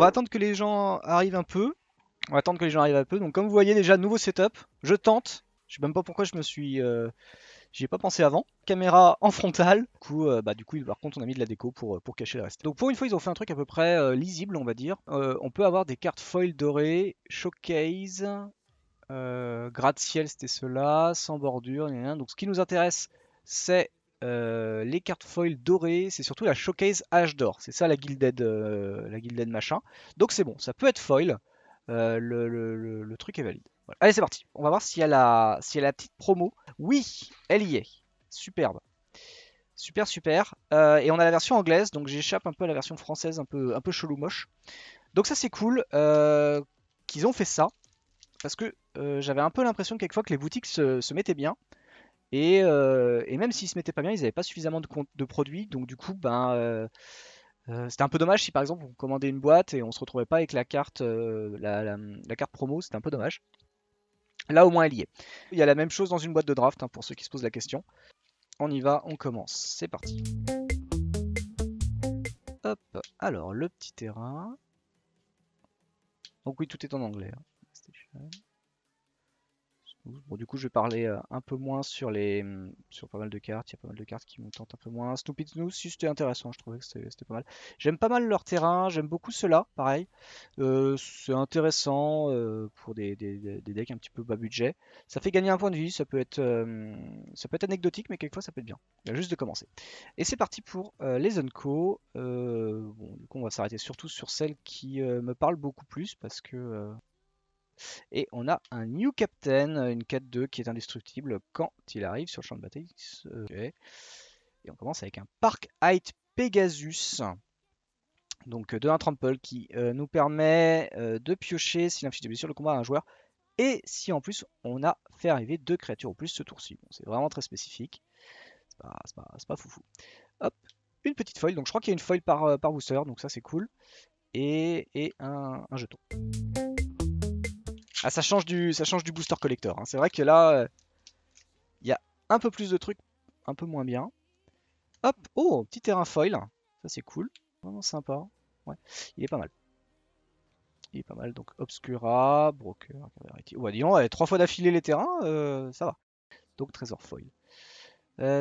va attendre que les gens arrivent un peu. On va attendre que les gens arrivent un peu. Donc comme vous voyez déjà, nouveau setup. Je tente. Je sais même pas pourquoi j'y ai pas pensé avant. Caméra en frontale. Du coup, par contre, on a mis de la déco pour cacher le reste. Donc pour une fois, ils ont fait un truc à peu près lisible, on va dire. On peut avoir des cartes foil dorées, showcase, gratte-ciel, c'était cela, sans bordure. Donc ce qui nous intéresse, c'est les cartes foil dorées. C'est surtout la showcase H d'or. C'est ça la Gilded machin. Donc c'est bon, ça peut être foil. Le truc est valide. Voilà. Allez, c'est parti. On va voir s'il y a la petite promo. Oui, elle y est. Superbe. Super, super. Et on a la version anglaise, donc j'échappe un peu à la version française, un peu chelou moche. Donc ça, c'est cool qu'ils ont fait ça, parce que j'avais un peu l'impression quelquefois que les boutiques se mettaient bien. Et même s'ils se mettaient pas bien, ils n'avaient pas suffisamment de produits. Donc du coup, c'était un peu dommage si par exemple on commandait une boîte et on se retrouvait pas avec la carte, la carte promo, c'était un peu dommage. Là, au moins, elle y est. Il y a la même chose dans une boîte de draft, hein, pour ceux qui se posent la question. On y va, on commence. C'est parti. Hop, alors le petit terrain. Donc oui, tout est en anglais, hein. Bon, du coup, je vais parler un peu moins sur pas mal de cartes. Il y a pas mal de cartes qui me tentent un peu moins. Snoopy Snooze, si c'était intéressant, je trouvais que c'était pas mal. J'aime pas mal leur terrain, j'aime beaucoup ceux-là, pareil. C'est intéressant pour des decks un petit peu bas budget. Ça fait gagner un point de vie, ça peut être anecdotique, mais quelquefois ça peut être bien. Il y a juste de commencer. Et c'est parti pour les Unco. Bon, du coup, on va s'arrêter surtout sur celles qui me parlent beaucoup plus parce que et on a un New Captain, une 4-2 qui est indestructible quand il arrive sur le champ de bataille. Ok. Et on commence avec un Park Height Pegasus. Donc de 1 trample qui nous permet de piocher s'il inflige des blessures le combat à un joueur. Et si en plus on a fait arriver 2 créatures au plus ce tour-ci. Bon, c'est vraiment très spécifique. C'est pas foufou. Hop, une petite foil. Donc je crois qu'il y a une foil par booster. Donc ça c'est cool. Et un jeton. Ah, ça change du booster collector, hein. C'est vrai que là, il y a un peu plus de trucs, un peu moins bien. Hop, oh, petit terrain foil. Ça c'est cool, vraiment sympa. Ouais, il est pas mal. Il est pas mal, donc Obscura, Broker, Cavalry. Ouais, disons, ouais, 3 fois d'affilée les terrains, ça va. Donc Trésor foil.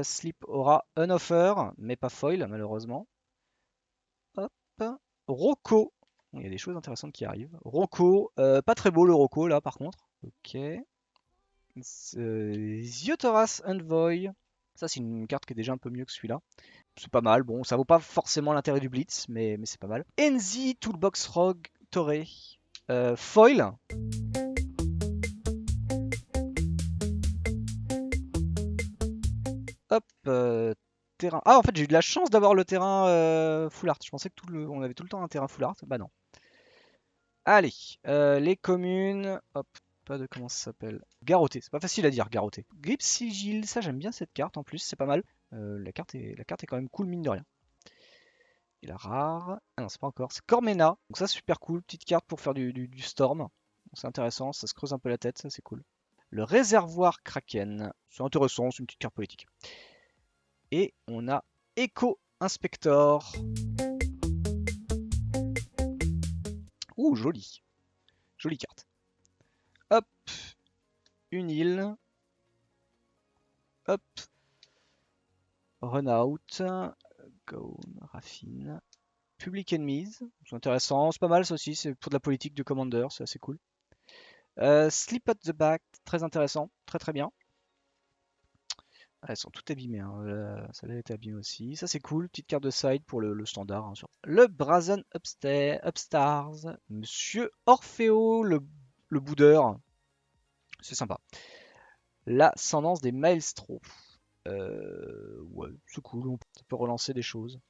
Sleep aura un offer, mais pas foil, malheureusement. Hop, Rocco. Il y a des choses intéressantes qui arrivent. Rocco, pas très beau le Rocco là par contre. Ok. Ziotoras Envoy. Ça, c'est une carte qui est déjà un peu mieux que celui-là. C'est pas mal. Bon, ça vaut pas forcément l'intérêt du Blitz, mais c'est pas mal. Enzi Toolbox Rogue Torre. Foil. Hop. Terrain. Ah, en fait, j'ai eu de la chance d'avoir le terrain full art. Je pensais que on avait tout le temps un terrain full art. Bah non. Allez. Les communes. Hop. Pas de comment ça s'appelle. Garroté. C'est pas facile à dire, Garroté. Grip Sigil. Ça, j'aime bien cette carte en plus. C'est pas mal. La carte est quand même cool, mine de rien. Et la rare. Ah non, c'est pas encore. C'est Cormena. Donc ça, super cool. Petite carte pour faire du storm. C'est intéressant. Ça se creuse un peu la tête. Ça, c'est cool. Le réservoir Kraken. C'est intéressant. C'est une petite carte politique. Et on a Echo Inspector. Ouh, joli. Jolie carte. Hop. Une île. Hop. Run out. Gone. Raffine. Public Enemies. C'est intéressant. C'est pas mal ça aussi. C'est pour de la politique de Commander. C'est assez cool. Sleep at the Back, très intéressant, très très bien. Elles sont toutes abîmées, hein. Celle-là était abîmée aussi. Ça c'est cool, petite carte de side pour le standard, hein, Le Brazen Upstars, Monsieur Orfeo, le boudeur. C'est sympa. L'ascendance des Maelstros. Ouais, c'est cool, ça peut relancer des choses.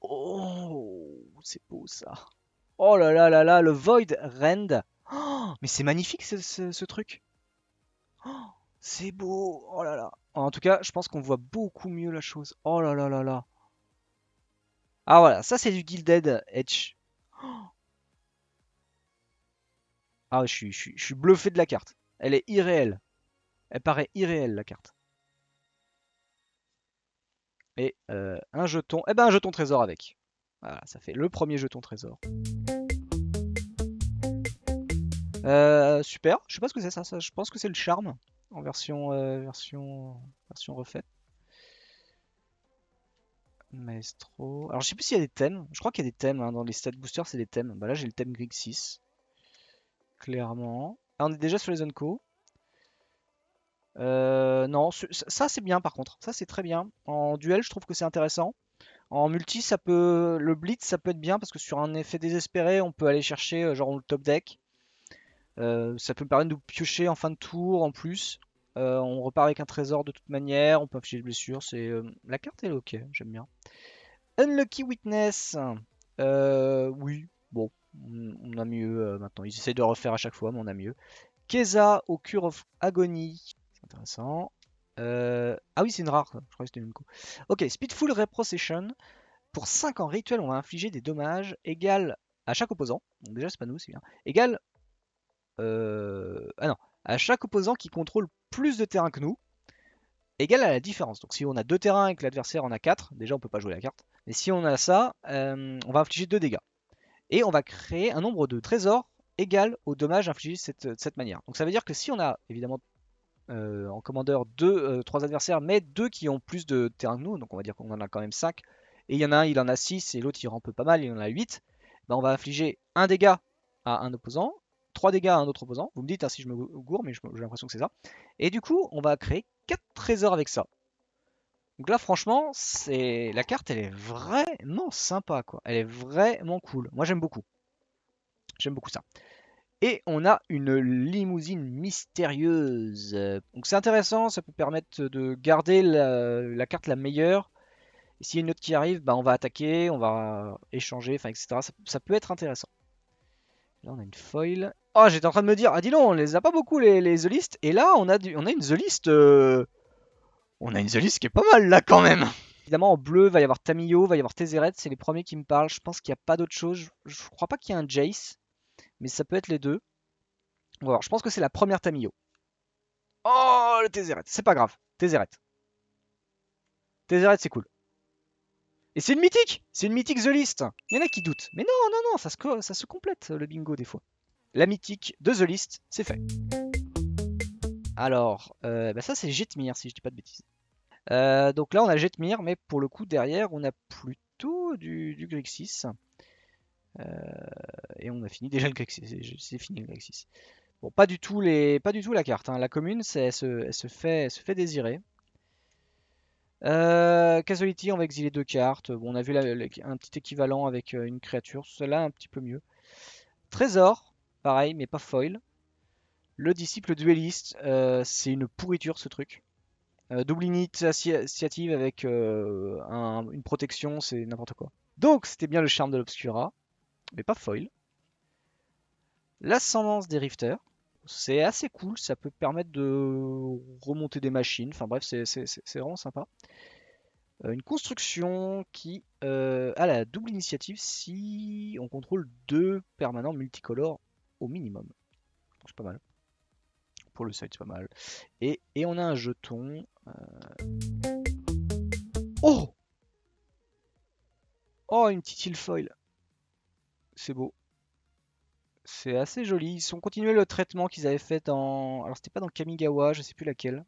Oh, c'est beau ça. Oh là là là là, le Void Rend. Oh, mais c'est magnifique ce truc. Oh, c'est beau. Oh là là. En tout cas, je pense qu'on voit beaucoup mieux la chose. Oh là là là là. Ah voilà, ça c'est du Gilded Edge. Ah, je suis bluffé de la carte. Elle est irréelle. Elle paraît irréelle la carte. Et un jeton. Eh ben un jeton trésor avec. Voilà, ça fait le premier jeton trésor. Super, je sais pas ce que c'est ça, je pense que c'est le charme en version refaite. Maestro. Alors je sais plus s'il y a des thèmes, je crois qu'il y a des thèmes hein, dans les stat boosters, c'est des thèmes. Bah là j'ai le thème Grixis, clairement. Ah, on est déjà sur les Unco. Non, ça c'est bien par contre, ça c'est très bien. En duel je trouve que c'est intéressant. En multi ça peut, le blitz ça peut être bien parce que sur un effet désespéré on peut aller chercher genre le top deck. Ça peut me permettre de piocher en fin de tour en plus. On repart avec un trésor de toute manière, on peut afficher des blessures, la carte elle est ok, j'aime bien. Unlucky Witness, oui, bon, on a mieux maintenant. Ils essayent de refaire à chaque fois, mais on a mieux. Keza au Cure of Agony, c'est intéressant. Ah oui, c'est une rare, je crois que c'était une co. Ok, Speedful Reprocession. Pour 5 en rituel, on va infliger des dommages égal à chaque opposant. Donc déjà, c'est pas nous, c'est bien. Égal ah non, à chaque opposant qui contrôle plus de terrain que nous, égal à la différence. Donc si on a 2 terrains et que l'adversaire en a 4, déjà on peut pas jouer la carte. Mais si on a ça, on va infliger 2 dégâts. Et on va créer un nombre de trésors égal au dommage infligé de cette manière. Donc ça veut dire que si on a évidemment en commandeur 3 adversaires, mais 2 qui ont plus de terrain que nous, donc on va dire qu'on en a quand même 5, et il y en a un, il en a 6, et l'autre il en peut pas mal, il en a 8, ben on va infliger un dégât à un opposant, 3 dégâts à un autre opposant, vous me dites hein, si je me gourre, mais j'ai l'impression que c'est ça, et du coup on va créer 4 trésors avec ça. Donc là franchement, la carte elle est vraiment sympa quoi, elle est vraiment cool, moi j'aime beaucoup ça. Et on a une limousine mystérieuse. Donc c'est intéressant, ça peut permettre de garder la carte la meilleure. Et s'il y a une autre qui arrive, bah, on va attaquer, on va échanger, enfin etc. Ça peut être intéressant. Là on a une foil. Oh j'étais en train de me dire, ah dis donc, on les a pas beaucoup les The List. Et là on a une The List. On a une The List qui est pas mal là quand même. Évidemment en bleu, va y avoir Tamio, va y avoir Tezzeret, c'est les premiers qui me parlent. Je pense qu'il n'y a pas d'autre chose. Je crois pas qu'il y ait un Jace, mais ça peut être les deux. On va voir, je pense que c'est la première Tamio. Oh, le Tezzeret. C'est pas grave. Tezzeret. Tezzeret, c'est cool. Et c'est une mythique. C'est une mythique The List. Il y en a qui doutent. Mais non, non, non, ça se complète le bingo des fois. La mythique de The List, c'est fait. Alors, bah ça c'est Jetmir si je dis pas de bêtises. Donc là on a Jetmir, mais pour le coup derrière on a plutôt du Grixis. Et on a fini déjà le Grixis. C'est fini le Grixis. Bon, pas du tout la carte. Hein. La commune, elle se fait désirer. Casualty, on va exiler 2 cartes. Bon, on a vu un petit équivalent avec une créature. Celle-là, un petit peu mieux. Trésor, pareil, mais pas foil. Le disciple dueliste, c'est une pourriture ce truc. Double initiative avec une protection, c'est n'importe quoi. Donc, c'était bien le charme de l'Obscura, mais pas foil. L'ascendance des Rifters, c'est assez cool, ça peut permettre de remonter des machines. Enfin bref, c'est vraiment sympa. Une construction qui a la double initiative si on contrôle 2 permanents multicolores au minimum. C'est pas mal. Pour le site, c'est pas mal. Et on a un jeton. Oh Oh, une petite île foil. C'est beau. C'est assez joli. Ils ont continué le traitement qu'ils avaient fait dans. Alors, c'était pas dans Kamigawa, je sais plus laquelle.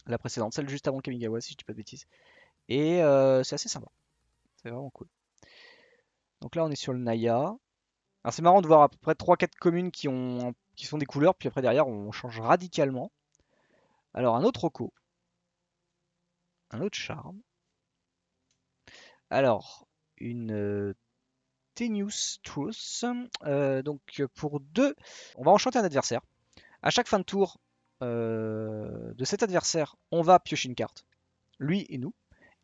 La précédente, celle juste avant Kamigawa, si je dis pas de bêtises. Et c'est assez sympa. C'est vraiment cool. Donc là, on est sur le Naya. Alors c'est marrant de voir à peu près 3-4 communes qui sont des couleurs, puis après derrière on change radicalement. Alors un autre Rocco, un autre charme. Alors une Tenuous Truth. Donc pour 2, on va enchanter un adversaire. À chaque fin de tour de cet adversaire, on va piocher une carte, lui et nous.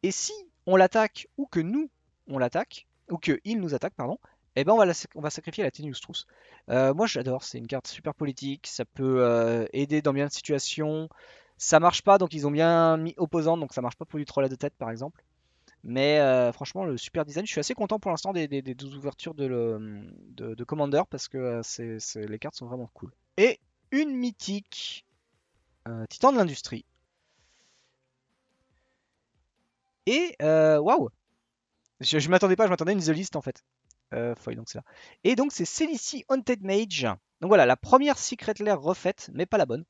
Et si on l'attaque ou que nous on l'attaque, ou qu'il nous attaque, pardon, eh ben on va sacrifier la Tenuous Truth. Moi j'adore, c'est une carte super politique, ça peut aider dans bien de situations. Ça marche pas, donc ils ont bien mis opposant, donc ça marche pas pour du troll à deux têtes par exemple. Mais franchement, le super design, je suis assez content pour l'instant des 12 ouvertures de Commander parce que les cartes sont vraiment cool. Et une mythique, Titan de l'industrie. Et waouh! Je m'attendais pas, je m'attendais à une The List en fait. Foil, donc c'est là. Et donc c'est Celici Haunted Mage. Donc voilà, la première Secret Lair refaite, mais pas la bonne.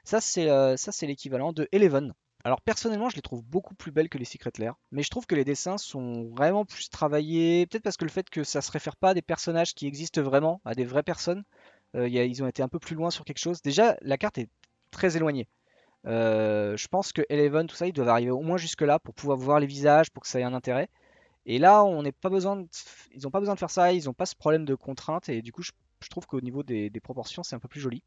Ça c'est l'équivalent de Eleven. Alors personnellement, je les trouve beaucoup plus belles que les Secret Lair, mais je trouve que les dessins sont vraiment plus travaillés. Peut-être parce que le fait que ça se réfère pas à des personnages qui existent vraiment, à des vraies personnes. Ils ont été un peu plus loin sur quelque chose. Déjà, la carte est très éloignée. Je pense que Eleven, tout ça, ils doivent arriver au moins jusque là pour pouvoir voir les visages, pour que ça ait un intérêt. Et là, on n'est pas besoin ils n'ont pas besoin de faire ça, ils n'ont pas ce problème de contrainte, et du coup, je trouve qu'au niveau des proportions, c'est un peu plus joli.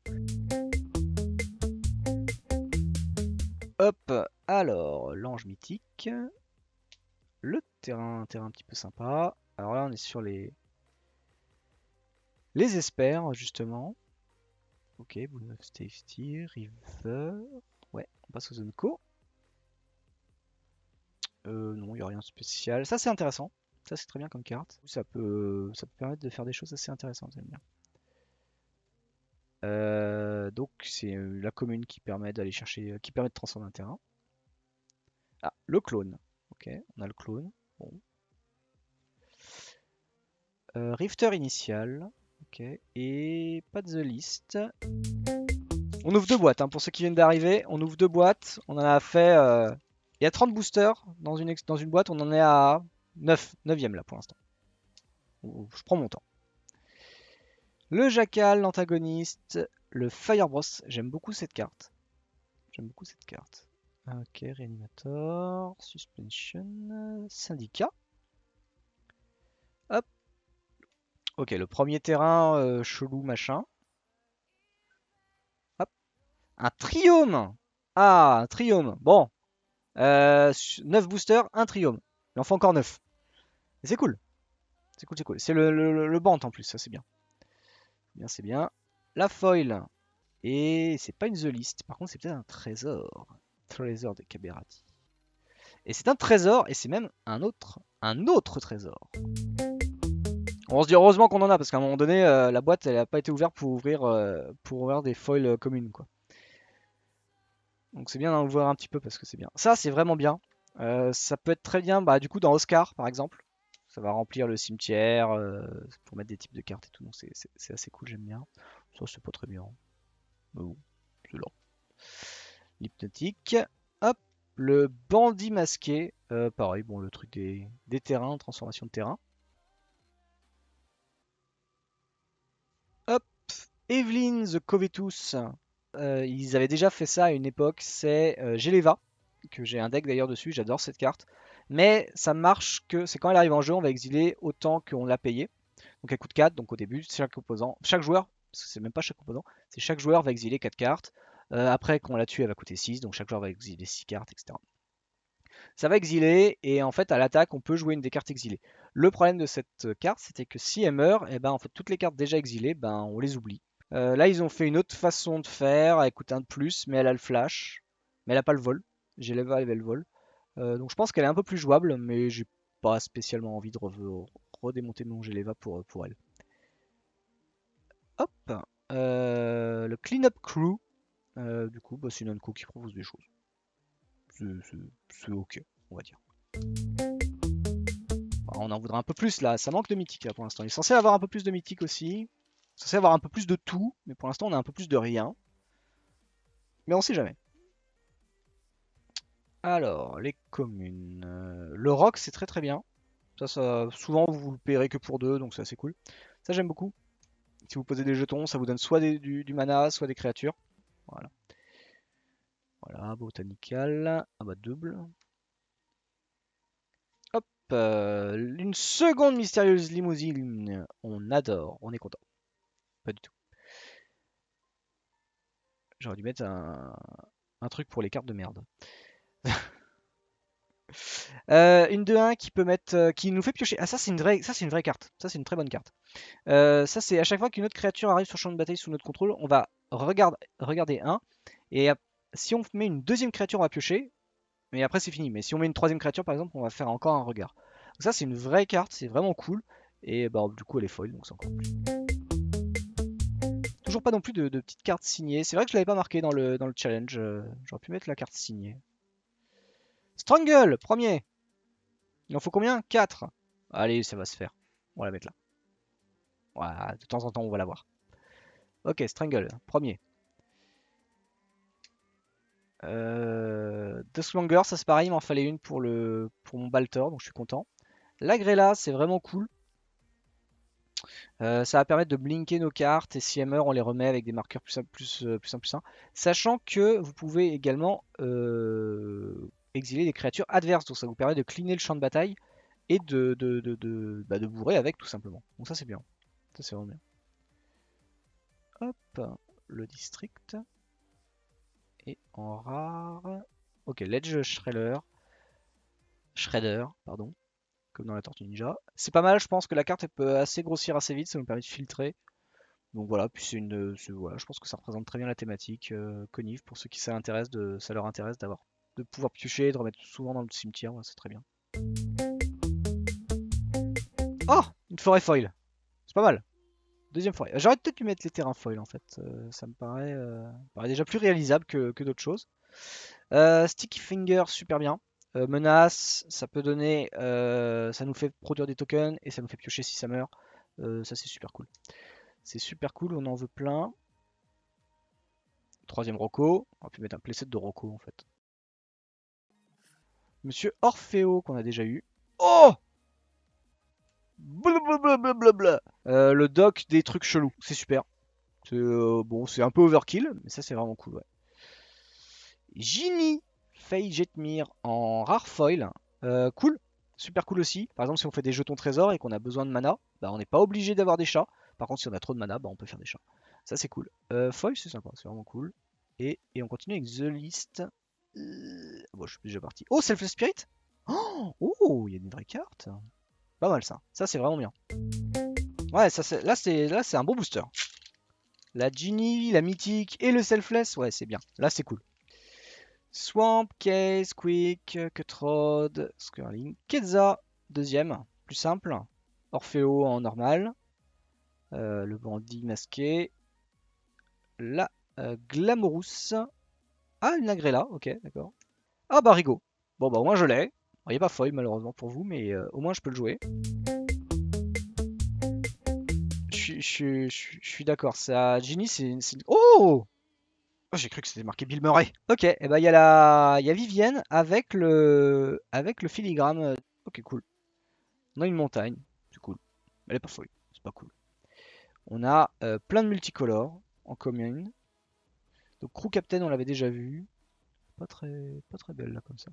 Hop, alors, l'ange mythique, le terrain, un terrain un petit peu sympa. Alors là, on est sur les espers, justement. Ok, Boon of Safety, River. Ouais, on passe aux zones co. Non, il n'y a rien de spécial. Ça, c'est intéressant. Ça, c'est très bien comme carte. Ça peut permettre de faire des choses assez intéressantes, j'aime bien. Donc, c'est la commune qui permet d'aller chercher, qui permet de transformer un terrain. Ah, le clone. Ok, on a le clone. Bon. Rifter initial. Ok, et pas de The List. On ouvre deux boîtes, hein, pour ceux qui viennent d'arriver. On ouvre deux boîtes. On en a fait. Il y a 30 boosters dans une boîte. On en est à 9. 9ème là pour l'instant. Je prends mon temps. Le Jackal, l'antagoniste. Le Firebross. J'aime beaucoup cette carte. J'aime beaucoup cette carte. Ok, Reanimator. Suspension. Syndicat. Hop. Ok, le premier terrain chelou machin. Hop. Un Triome. Ah, un Triome. Bon. 9 boosters, un Triome. Il en faut encore 9. C'est cool. C'est cool, c'est cool. C'est le Bant en plus, ça c'est bien. Bien, c'est bien. La foil. Et c'est pas une The List. Par contre, c'est peut-être un trésor. Trésor de Caberati. Et c'est un trésor, et c'est même un autre trésor. On se dit heureusement qu'on en a, parce qu'à un moment donné, la boîte, elle n'a pas été ouverte pour ouvrir des foils communes, quoi. Donc c'est bien d'en ouvrir un petit peu, parce que c'est bien. Ça, c'est vraiment bien. Ça peut être très bien, bah, du coup, dans Oscar, par exemple. Ça va remplir le cimetière pour mettre des types de cartes et tout. Donc c'est assez cool, j'aime bien. Ça, c'est pas très bien. Mais bon, c'est là. L'hypnotique. Hop. Le bandit masqué. Pareil, bon, le truc des terrains, transformation de terrain. Hop. Evelyn the Covetous. Ils avaient déjà fait ça à une époque. C'est Geleva, que j'ai un deck d'ailleurs dessus. J'adore cette carte. Mais ça marche que c'est quand elle arrive en jeu, on va exiler autant qu'on l'a payé. Donc elle coûte 4, donc au début, chaque joueur, parce que c'est même pas chaque opposant, c'est chaque joueur va exiler 4 cartes. Après, quand on la tue, elle va coûter 6, donc chaque joueur va exiler 6 cartes, etc. Ça va exiler, et en fait, à l'attaque, on peut jouer une des cartes exilées. Le problème de cette carte, c'était que si elle meurt, et ben, en fait, toutes les cartes déjà exilées, ben, on les oublie. Là, ils ont fait une autre façon de faire, elle coûte un de plus, mais elle a le flash, mais elle a pas le vol. J'ai elle avait le vol. Donc je pense qu'elle est un peu plus jouable, mais j'ai pas spécialement envie de redémonter mon Geleva pour elle. Hop, le Cleanup Crew. Du coup, bah, c'est une unco qui propose des choses. C'est ok, on va dire. Bah, on en voudra un peu plus là, ça manque de mythique là pour l'instant. Il est censé avoir un peu plus de mythique aussi. Censé avoir un peu plus de tout, mais pour l'instant on a un peu plus de rien. Mais on sait jamais. Alors, les communes. Le rock c'est très très bien. Ça, souvent vous le payerez que pour 2, donc c'est assez cool. Ça j'aime beaucoup. Si vous posez des jetons, ça vous donne soit du mana, soit des créatures. Voilà. Voilà, botanical. Ah bah double. Hop, une seconde mystérieuse limousine. On adore, on est content. Pas du tout. J'aurais dû mettre un truc pour les cartes de merde. Une 2-1 qui peut mettre, qui nous fait piocher. Ah ça c'est une vraie carte. Ça c'est une très bonne carte. Ça c'est à chaque fois qu'une autre créature arrive sur le champ de bataille sous notre contrôle, on va regarder un. Et si on met une deuxième créature, on va piocher. Mais après c'est fini. Mais si on met une troisième créature par exemple, on va faire encore un regard. Donc ça c'est une vraie carte, c'est vraiment cool. Et bah du coup elle est foil, donc c'est encore plus. Toujours pas non plus de petites cartes signées. C'est vrai que je l'avais pas marqué dans le challenge. J'aurais pu mettre la carte signée. Strangle, premier. Il en faut combien? 4. Allez, ça va se faire. On va la mettre là. Voilà, de temps en temps, on va la voir. Ok, Strangle, premier. Duskmonger, ça c'est pareil, il m'en fallait une pour mon Baltor, donc je suis content. L'Agrella, c'est vraiment cool. Ça va permettre de blinker nos cartes et si elles meurent, on les remet avec des marqueurs plus 1. Sachant que vous pouvez également exiler des créatures adverses, donc ça vous permet de cleaner le champ de bataille et de bourrer avec tout simplement. Donc ça c'est bien. Ça c'est vraiment bien. Hop, le district. Et en rare. Ok, Ledge Shredder, pardon, comme dans la Tortue Ninja. C'est pas mal, je pense que la carte elle peut assez grossir assez vite, ça nous permet de filtrer. Donc voilà, puis voilà, je pense que ça représente très bien la thématique Conif pour ceux qui ça leur intéresse de pouvoir piocher, de remettre souvent dans le cimetière, ouais, c'est très bien. Oh, une forêt foil, c'est pas mal. Deuxième forêt. J'aurais peut-être dû mettre les terrains foil en fait. Ça me paraît déjà plus réalisable que d'autres choses. Sticky Finger, super bien. Menace, ça nous fait produire des tokens et ça nous fait piocher si ça meurt. Ça c'est super cool. C'est super cool, on en veut plein. Troisième Rocco. On va pu mettre un playset de Rocco en fait. Monsieur Orfeo qu'on a déjà eu. Oh, blablabla. Le doc des trucs chelous, c'est super. Bon, c'est un peu overkill, mais ça c'est vraiment cool. Ouais. Ginny Faye Jetmir en rare foil. Cool, super cool aussi. Par exemple, si on fait des jetons trésors et qu'on a besoin de mana, bah, on n'est pas obligé d'avoir des chats. Par contre, si on a trop de mana, bah, on peut faire des chats. Ça c'est cool. Foil, c'est sympa, c'est vraiment cool. Et on continue avec The List. Bon, je suis déjà parti. Oh, Selfless Spirit. Oh, il y a une vraie carte. Pas mal ça. Ça c'est vraiment bien. Ouais, là c'est un bon booster. La Genie, la Mythique et le Selfless, ouais c'est bien. Là c'est cool. Swamp, Case, Quick, Cutrod, Skirling, Keza, deuxième, plus simple. Orfeo en normal. Le bandit masqué. La Glamorous. Ah, une Agrella, ok, d'accord. Ah, Barigo. Bon, bah, au moins je l'ai. Il n'y a pas foil malheureusement pour vous, mais au moins je peux le jouer. Je suis d'accord. Ça, Ginny, Oh! Oh, j'ai cru que c'était marqué Bill Murray. Ok, et ben il y a Vivienne avec le filigrane. Ok, cool. On a une montagne, c'est cool. Elle est pas folle, c'est pas cool. On a plein de multicolores en commune. Donc Crew Captain, on l'avait déjà vu. Pas très belle là comme ça.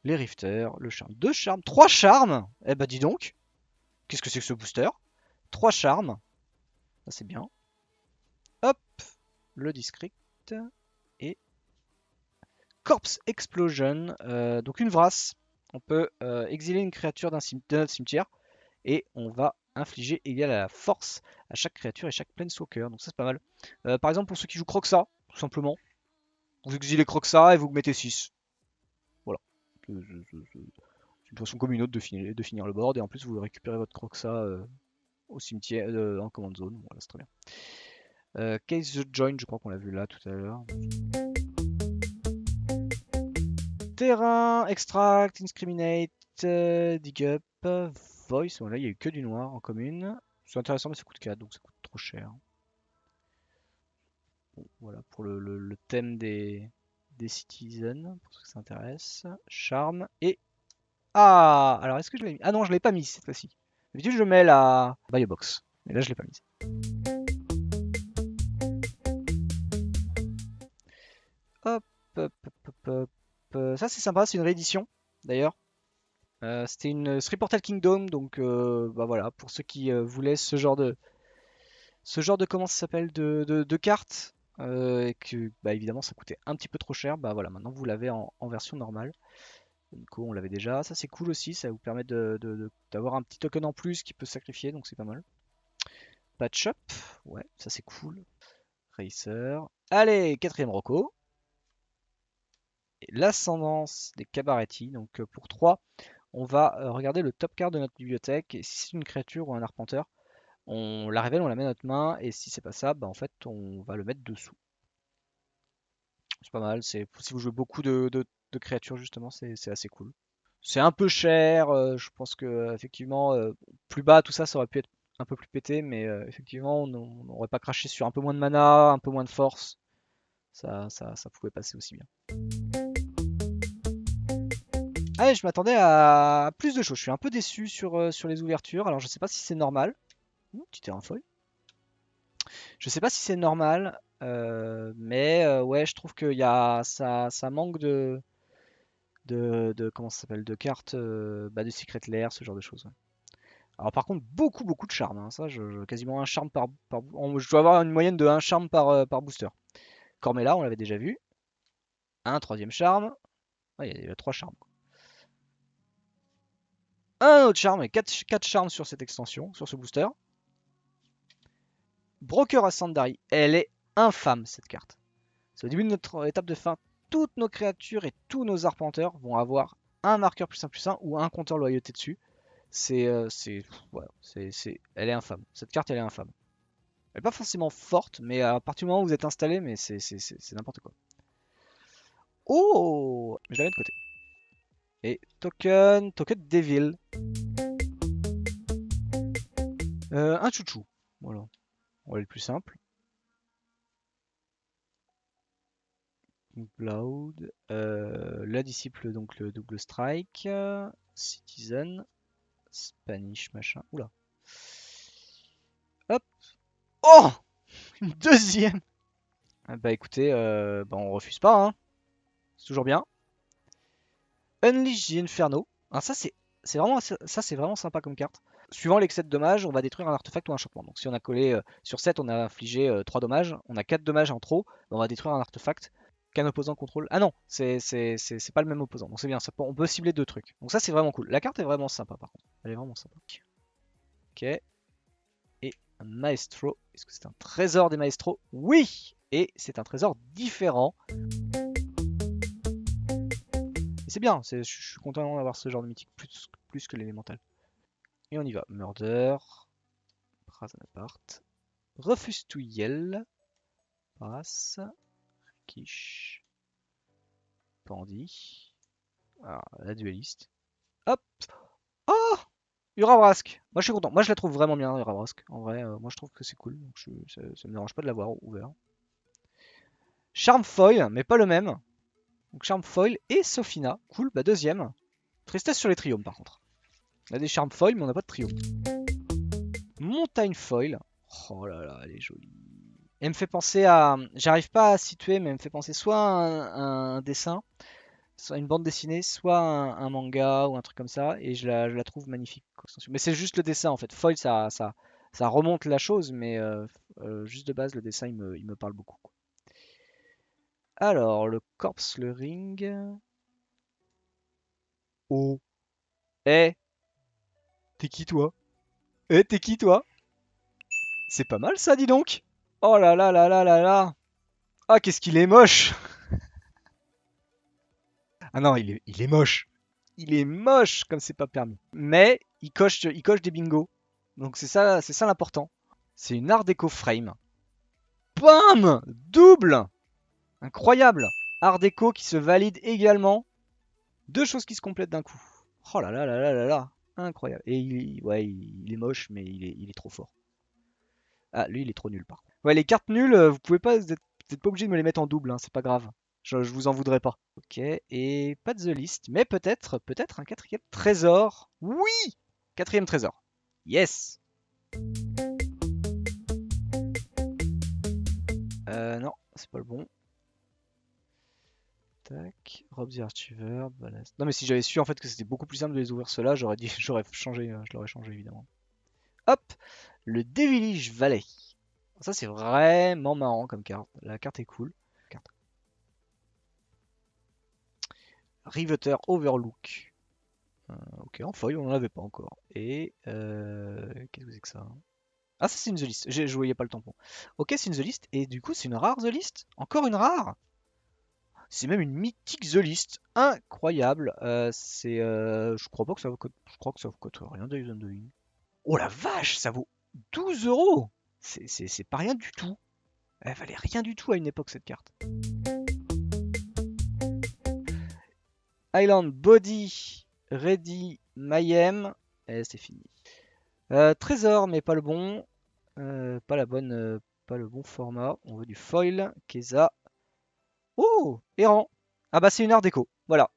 Les Rifters, le charme. Deux charmes, trois charmes. Eh ben dis donc. Qu'est-ce que c'est que ce booster? Trois charmes. Ça c'est bien. Hop, le district. Et Corpse Explosion. Donc une vrasse. On peut exiler une créature de notre cimetière. Et on va infliger égal à la force à chaque créature et chaque planeswalker. Donc ça c'est pas mal. Par exemple pour ceux qui jouent Croxa, tout simplement. Vous exilez Croxa et vous mettez 6. Voilà. C'est une façon comme une autre de finir le board. Et en plus vous récupérez votre Croxa au cimetière, en command zone. Voilà, c'est très bien. Case the Join, je crois qu'on l'a vu là tout à l'heure. Terrain, Extract, Inscriminate, Dig Up, Voice. Bon, là, il n'y a eu que du noir en commune. C'est intéressant, mais ça coûte 4, donc ça coûte trop cher. Bon, voilà pour le thème des Citizens, pour ceux que ça intéresse. Charme et. Ah, alors est-ce que je l'ai mis? Ah non, je l'ai pas mis cette fois-ci. D'habitude, je mets la Biobox. Mais là, je l'ai pas mise. Hop, hop, hop, hop, hop. Ça, c'est sympa, c'est une réédition d'ailleurs. C'était une Three Portal Kingdom, donc bah voilà, pour ceux qui voulaient ce genre de comment ça s'appelle de cartes, et que bah évidemment ça coûtait un petit peu trop cher, bah voilà, maintenant vous l'avez en version normale. Nico, on l'avait déjà, ça c'est cool aussi, ça vous permet d'avoir un petit token en plus qui peut se sacrifier, donc c'est pas mal. Patch up, ouais, ça c'est cool. Racer. Allez, quatrième Rocco. L'ascendance des Cabaretti, donc pour 3, on va regarder le top card de notre bibliothèque, et si c'est une créature ou un arpenteur, on la révèle, on la met à notre main, et si c'est pas ça, bah en fait on va le mettre dessous. C'est pas mal, si vous jouez beaucoup de créatures justement, c'est assez cool. C'est un peu cher, je pense que effectivement plus bas tout ça, ça aurait pu être un peu plus pété, mais effectivement on n'aurait pas craché sur un peu moins de mana, un peu moins de force. Ça pouvait passer aussi bien. Ah, je m'attendais à plus de choses. Je suis un peu déçu sur les ouvertures. Alors je sais pas si c'est normal. Ouh, petit terrain foil. Je sais pas si c'est normal, mais ouais, je trouve que ça manque de comment ça s'appelle, de cartes, bah, de Secret Lair, ce genre de choses. Ouais. Alors par contre, beaucoup de charme. Hein. Ça, quasiment un charme je dois avoir une moyenne de un charme par booster. Cormella, on l'avait déjà vu. Un troisième charme. Ouais, il y a trois charmes. Un autre charme et quatre charmes sur cette extension, sur ce booster. Broker Ascendari, elle est infâme cette carte. C'est au début de notre étape de fin, toutes nos créatures et tous nos arpenteurs vont avoir un marqueur +1/+1 ou un compteur loyauté dessus. Voilà, elle est infâme. Cette carte, elle est infâme. Elle est pas forcément forte, mais à partir du moment où vous êtes installé, mais c'est n'importe quoi. Oh, je la mets de côté. Et token Devil. Un chouchou. Voilà, on va le plus simple. Cloud, la disciple, donc le double strike, Citizen, Spanish machin. Oula. Hop. Oh, une deuxième. Ah bah écoutez, bah on refuse pas, hein. C'est toujours bien. Unleash the Inferno. Ah, c'est vraiment sympa comme carte. Suivant l'excès de dommages, on va détruire un artefact ou un enchantement. Donc si on a collé sur 7, on a infligé 3 dommages. On a 4 dommages en trop, on va détruire un artefact qu'un opposant contrôle. Ah non, c'est pas le même opposant. Donc c'est bien, on peut cibler deux trucs. Donc ça c'est vraiment cool. La carte est vraiment sympa par contre. Elle est vraiment sympa. Ok. Et un maestro. Est-ce que c'est un trésor des maestros? Oui. Et c'est un trésor différent. Et c'est bien, je suis content d'avoir ce genre de mythique plus que l'élémental. Et on y va. Murder. Prazanapart. Refuse to yell. Passe. Quiche. Pandy. Alors, la dueliste. Hop. Oh, Urabrask. Moi je suis content. Moi je la trouve vraiment bien, Urabrask. En vrai, moi je trouve que c'est cool. Donc ça me dérange pas de l'avoir ouvert. Charm Foil, mais pas le même. Donc Charm Foil et Sophina. Cool, bah deuxième. Tristesse sur les triomes par contre. On a des Charm Foil, mais on n'a pas de trio. Montagne Foil. Oh là là, elle est jolie. Elle me fait penser à. J'arrive pas à situer, mais elle me fait penser soit à un dessin, soit une bande dessinée, soit un manga ou un truc comme ça. Et je la trouve magnifique. Mais c'est juste le dessin en fait. Foil, ça remonte la chose, mais juste de base, le dessin il me parle beaucoup. Quoi. Alors, le corpse, le ring. Oh. Eh, t'es qui toi? Eh, t'es qui toi? C'est pas mal ça, dis donc. Oh là là là là là là. Ah, qu'est-ce qu'il est moche. Ah non, il est moche. Il est moche comme c'est pas permis. Mais il coche des bingos. Donc c'est ça l'important. C'est une Art Deco Frame. Bam! Double! Incroyable! Art Deco qui se valide également. Deux choses qui se complètent d'un coup. Oh là là là là là là. Incroyable. Et ouais, il est moche, mais il est trop fort. Ah, lui, il est trop nul par contre. Ouais, les cartes nulles, vous êtes pas obligé de me les mettre en double, hein, c'est pas grave. Je vous en voudrais pas. Ok, et pas de The List, mais peut-être un quatrième trésor. Oui! Quatrième trésor. Yes! Non, c'est pas le bon. Tac, Rob the Archiver, Ballast. Non mais si j'avais su en fait que c'était beaucoup plus simple de les ouvrir ceux-là, j'aurais changé, je l'aurais changé évidemment. Hop, le Devilish Valley. Ça c'est vraiment marrant comme carte. La carte est cool. Carte. Riveter Overlook. Ok, en feuille, on n'en avait pas encore. Et qu'est-ce que c'est que ça? Ah, ça c'est une The List. Je voyais pas le tampon. Ok, c'est une The List. Et du coup, c'est une rare The List. Encore une rare. C'est même une mythique The List. Incroyable. Je crois pas que ça vaut. Je crois que ça vaut rien Days Undoing. Oh la vache, ça vaut 12 euros. C'est pas rien du tout. Elle valait rien du tout à une époque cette carte. Island Body Ready, Mayhem. Et c'est fini. Trésor, mais pas le bon. Pas la bonne, pas le bon format. On veut du foil. Keza. Oh, errant. Ah bah c'est une art déco. Voilà.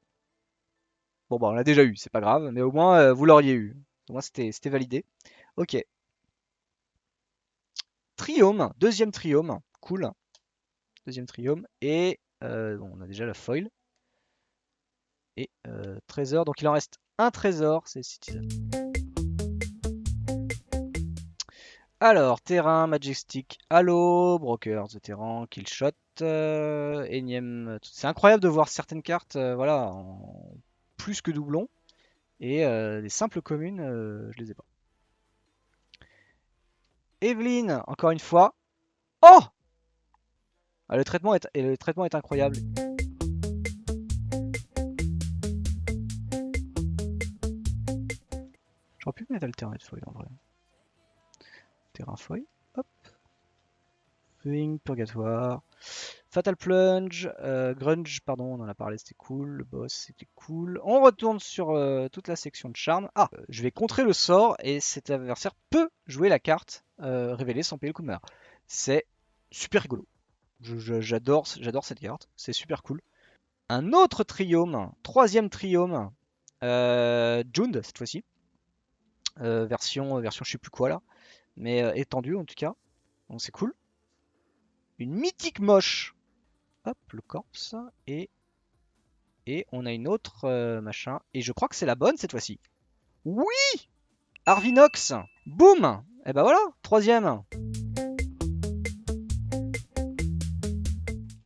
Bon bah on l'a déjà eu, c'est pas grave, mais au moins vous l'auriez eu. Au moins c'était validé. Ok. Triome, deuxième triome. Cool. Deuxième triome. Et bon, on a déjà la foil. Et trésor. Donc il en reste un trésor, c'est Citizen. Alors, terrain, Majestic, Halo, Brokers de terrain, Killshot, énième. C'est incroyable de voir certaines cartes voilà, en plus que doublon. Et les simples communes, je les ai pas. Evelyne, encore une fois. Oh ah, le traitement est incroyable. J'aurais pu mettre Alternate Foil en vrai. Terrain Foil, hop. Feuing, Purgatoire. Fatal Plunge, Grunge, pardon, on en a parlé, c'était cool. Le boss, c'était cool. On retourne sur toute la section de charme. Ah, je vais contrer le sort et cet adversaire peut jouer la carte révélée sans payer le coup de mana. C'est super rigolo. J'adore cette carte, c'est super cool. Un autre triome, troisième triome, Jund cette fois-ci. Version je sais plus quoi là, mais étendue en tout cas. Donc c'est cool. Une mythique moche. Hop, le corpse. Et on a une autre machin. Et je crois que c'est la bonne cette fois-ci. Oui, Arvinox. Boum. Et ben voilà, troisième.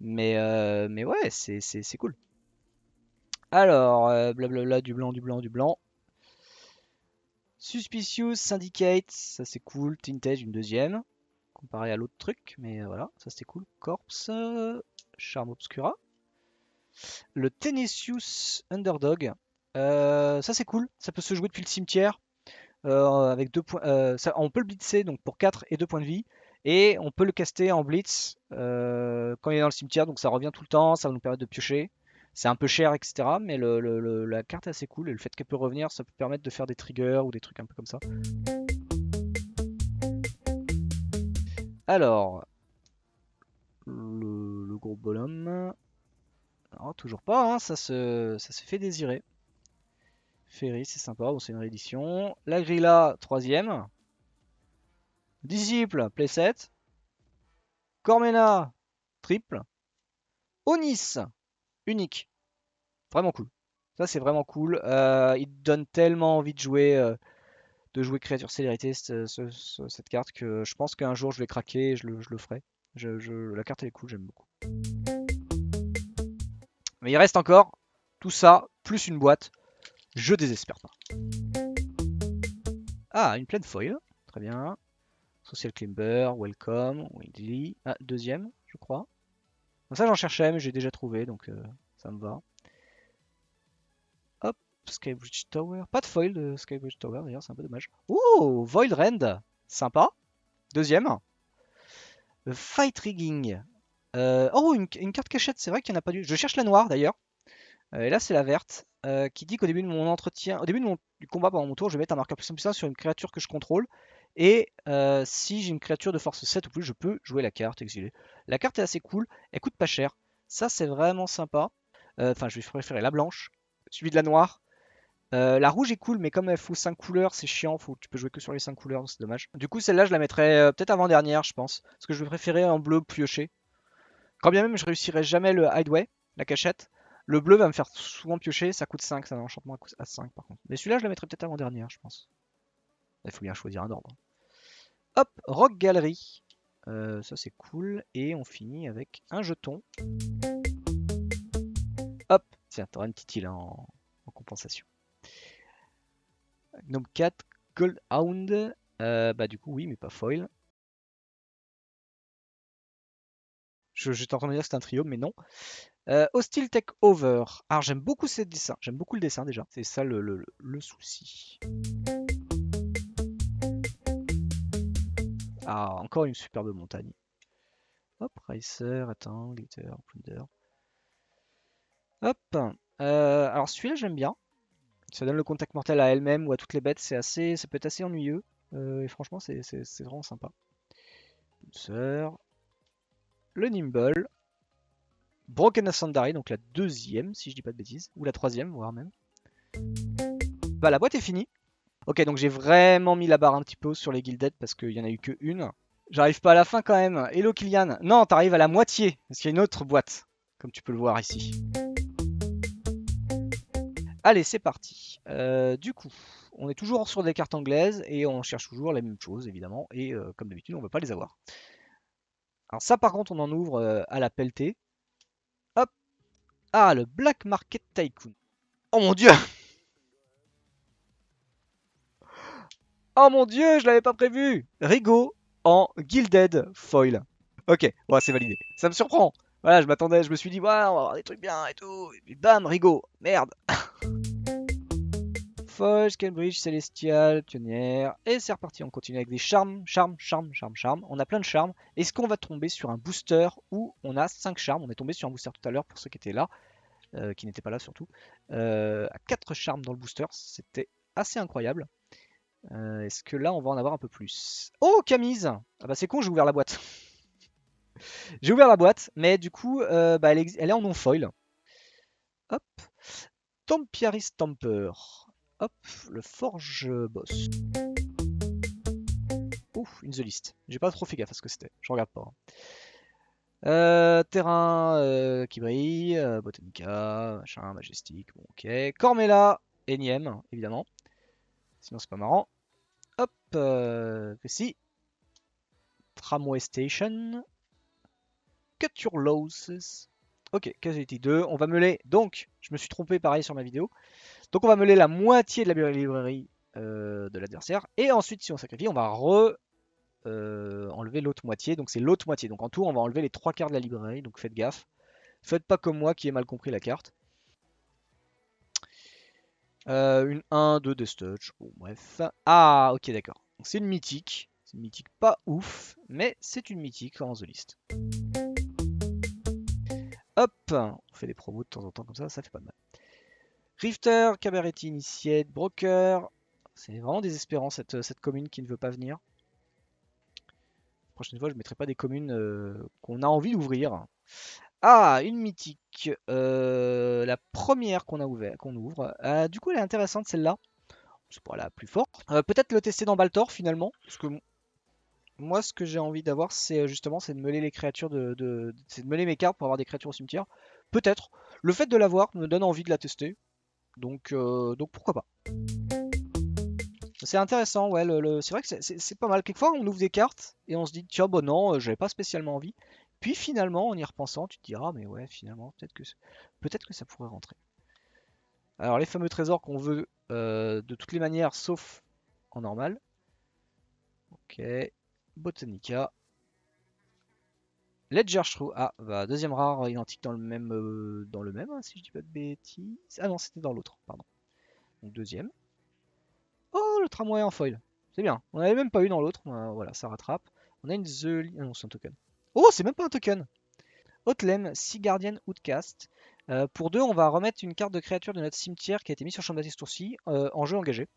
Mais ouais, c'est cool. Alors, blablabla, du blanc, du blanc, du blanc. Suspicious, Syndicate, ça c'est cool. Tintage, une deuxième. Comparé à l'autre truc, mais voilà, ça c'était cool. Corpse, Charme Obscura. Le Tenesius Underdog, ça c'est cool. Ça peut se jouer depuis le cimetière. Avec 2 points. On peut le blitzer donc pour 4 et 2 points de vie. Et on peut le caster en blitz quand il est dans le cimetière, donc ça revient tout le temps, ça va nous permettre de piocher. C'est un peu cher, etc. Mais la carte est assez cool et le fait qu'elle peut revenir, ça peut permettre de faire des triggers ou des trucs un peu comme ça. Alors, le gros bonhomme. Non, toujours pas, hein, ça se fait désirer. Ferry, c'est sympa, bon, c'est une réédition. La Grilla, troisième. Disciple, playset. Cormena, triple. Onis, unique. Vraiment cool. Ça, c'est vraiment cool. Il donne tellement envie de jouer créature célérité, cette carte, que je pense qu'un jour je vais craquer et je le ferai. La carte, elle est cool, j'aime beaucoup. Mais il reste encore tout ça, plus une boîte. Je désespère pas. Ah, une pleine foil. Très bien. Social Climber, Welcome, Windy. Ah, deuxième, je crois. Donc ça, j'en cherchais, mais j'ai déjà trouvé, donc ça me va. Hop, Skybridge Tower. Pas de foil de Skybridge Tower, d'ailleurs, c'est un peu dommage. Oh, Void Rend. Sympa. Deuxième. Fight Rigging. Oh, une carte cachette, c'est vrai qu'il n'y en a pas du. Je cherche la noire, d'ailleurs. Et là, c'est la verte. Qui dit qu'au début de mon entretien, au début du combat pendant mon tour, je vais mettre un marqueur puissant sur une créature que je contrôle. Et si j'ai une créature de force 7 ou plus, je peux jouer la carte exilée. La carte est assez cool, elle coûte pas cher. Ça, c'est vraiment sympa. Enfin, je vais préférer la blanche, suivi de la noire. La rouge est cool, mais comme elle faut 5 couleurs, c'est chiant. Tu peux jouer que sur les 5 couleurs, c'est dommage. Du coup, celle-là, je la mettrais peut-être avant-dernière, je pense. Parce que je vais préférer en bleu pioché. Quand bien même, je réussirai jamais le Hideaway, la cachette. Le bleu va me faire souvent piocher, ça coûte 5, c'est un enchantement à 5 par contre. Mais celui-là, je la mettrais peut-être avant-dernière, je pense. Il faut bien choisir un ordre. Hop, Rock Gallery. Ça c'est cool. Et on finit avec un jeton. Hop, tiens, t'auras une petite île en compensation. Gnome 4, Gold Hound. Bah du coup oui, mais pas foil. J'étais en train de dire que c'était un trio, mais non. Hostile Takeover. Alors j'aime beaucoup ce dessin. J'aime beaucoup le dessin déjà. C'est ça le souci. Ah, encore une superbe montagne. Hop, Racer, attends, Glitter, Plunder. Hop. Alors celui-là j'aime bien. Ça donne le contact mortel à elle-même ou à toutes les bêtes, ça peut être assez ennuyeux. Et franchement, c'est vraiment sympa. Sœur. Le Nimble. Broken Ascendary, donc la deuxième, si je dis pas de bêtises. Ou la troisième, voire même. Bah, la boîte est finie. Ok, donc j'ai vraiment mis la barre un petit peu sur les Gilded parce qu'il y en a eu que une. J'arrive pas à la fin quand même. Hello Kylian. Non, t'arrives à la moitié. Parce qu'il y a une autre boîte. Comme tu peux le voir ici. Allez, c'est parti. Du coup, on est toujours sur des cartes anglaises et on cherche toujours les mêmes choses, évidemment. Et comme d'habitude, on ne va pas les avoir. Alors ça, par contre, on en ouvre à la pelletée. Hop. Ah, le Black Market Tycoon. Oh mon dieu. Oh mon dieu, je l'avais pas prévu. Rigaud en Gilded Foil. Ok, ouais, c'est validé. Ça me surprend. Voilà, je me suis dit, ouais, on va avoir des trucs bien et tout. Et puis bam, Rigaud. Merde. Foch, Cambridge, Célestial, Pionnière. Et c'est reparti, on continue avec des charmes, charmes, charmes, charmes, charmes. On a plein de charmes. Est-ce qu'on va tomber sur un booster où on a 5 charmes? On est tombé sur un booster tout à l'heure pour ceux qui étaient là, qui n'étaient pas là surtout. À 4 charmes dans le booster, c'était assez incroyable. Est-ce que là on va en avoir un peu plus? Oh, Camise! Ah bah c'est con, j'ai ouvert la boîte. J'ai ouvert la boîte, mais du coup, bah, elle est en non-foil. Hop. Tampiari Stamper. Hop, le Forge Boss. Ouf, in the list. J'ai pas trop fait gaffe à ce que c'était. Je regarde pas. Terrain qui brille, Botanica, machin, Majestic, bon ok. Cormella, énième, évidemment. Sinon c'est pas marrant. Hop, ici. Tramway Station. Cut your losses. Ok, Casualty 2. On va meuler. Donc, je me suis trompé pareil sur ma vidéo. Donc on va meuler la moitié de la librairie de l'adversaire. Et ensuite, si on sacrifie, on va enlever l'autre moitié. Donc c'est l'autre moitié. Donc en tout, on va enlever les 3 quarts de la librairie. Donc faites gaffe. Faites pas comme moi qui ai mal compris la carte. Une 1, 2 Destuch. Bon, bref. Ah, ok, d'accord. Donc c'est une mythique. C'est une mythique pas ouf, mais c'est une mythique en the list. Hop, on fait des promos de temps en temps comme ça fait pas de mal. Rifter, Cabaretti Initiate, Broker. C'est vraiment désespérant cette commune qui ne veut pas venir. La prochaine fois, je ne mettrai pas des communes qu'on a envie d'ouvrir. Ah, une mythique. La première qu'on ouvre. Du coup, elle est intéressante celle-là. C'est pas la plus forte. Peut-être le tester dans Baltor finalement. Parce que moi, ce que j'ai envie d'avoir, c'est justement c'est de meuler les créatures c'est de meuler mes cartes pour avoir des créatures au cimetière. Peut-être. Le fait de l'avoir me donne envie de la tester. Donc pourquoi pas. C'est intéressant, ouais. C'est vrai que c'est pas mal. Quelquefois, on ouvre des cartes et on se dit, tiens, bon, non, j'avais pas spécialement envie. Puis finalement, en y repensant, tu te diras, mais ouais, finalement, peut-être que ça pourrait rentrer. Alors, les fameux trésors qu'on veut de toutes les manières, sauf en normal. Ok. Botanica. Ledger Shrew. Ah, bah, deuxième rare identique dans le même, hein, si je dis pas de bêtises. Ah non, c'était dans l'autre, pardon. Donc, deuxième. Oh, le tramway en foil. C'est bien. On n'avait même pas eu dans l'autre. Voilà, ça rattrape. On a une The... Ah non, c'est un token. Oh, c'est même pas un token. Hotlem, Sea Guardian Outcast. Pour 2, on va remettre une carte de créature de notre cimetière qui a été mise sur champ baptiste tour-ci en jeu engagé.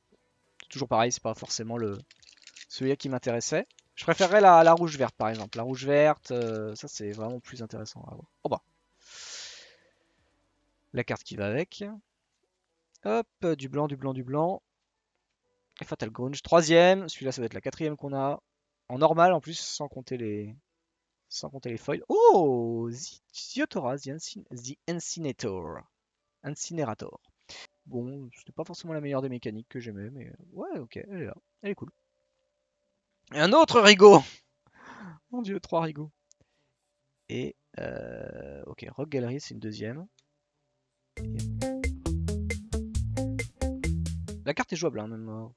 C'est toujours pareil, c'est pas forcément celui-là qui m'intéressait. Je préférerais la rouge-verte par exemple. La rouge-verte, ça c'est vraiment plus intéressant à voir. Oh bah. La carte qui va avec. Hop, du blanc, du blanc, du blanc. Et Fatal Grunge, troisième. Celui-là, ça va être la quatrième qu'on a. En normal, en plus, sans compter les foils. Oh, Ziotora, the Incinerator. Incinerator. Bon, c'était pas forcément la meilleure des mécaniques que j'aimais, mais ouais, ok, elle est là. Elle est cool. Et un autre Rigaud. Mon dieu, 3 Rigaud. Et, ok, Rock Gallery, c'est une deuxième. La carte est jouable, hein, même.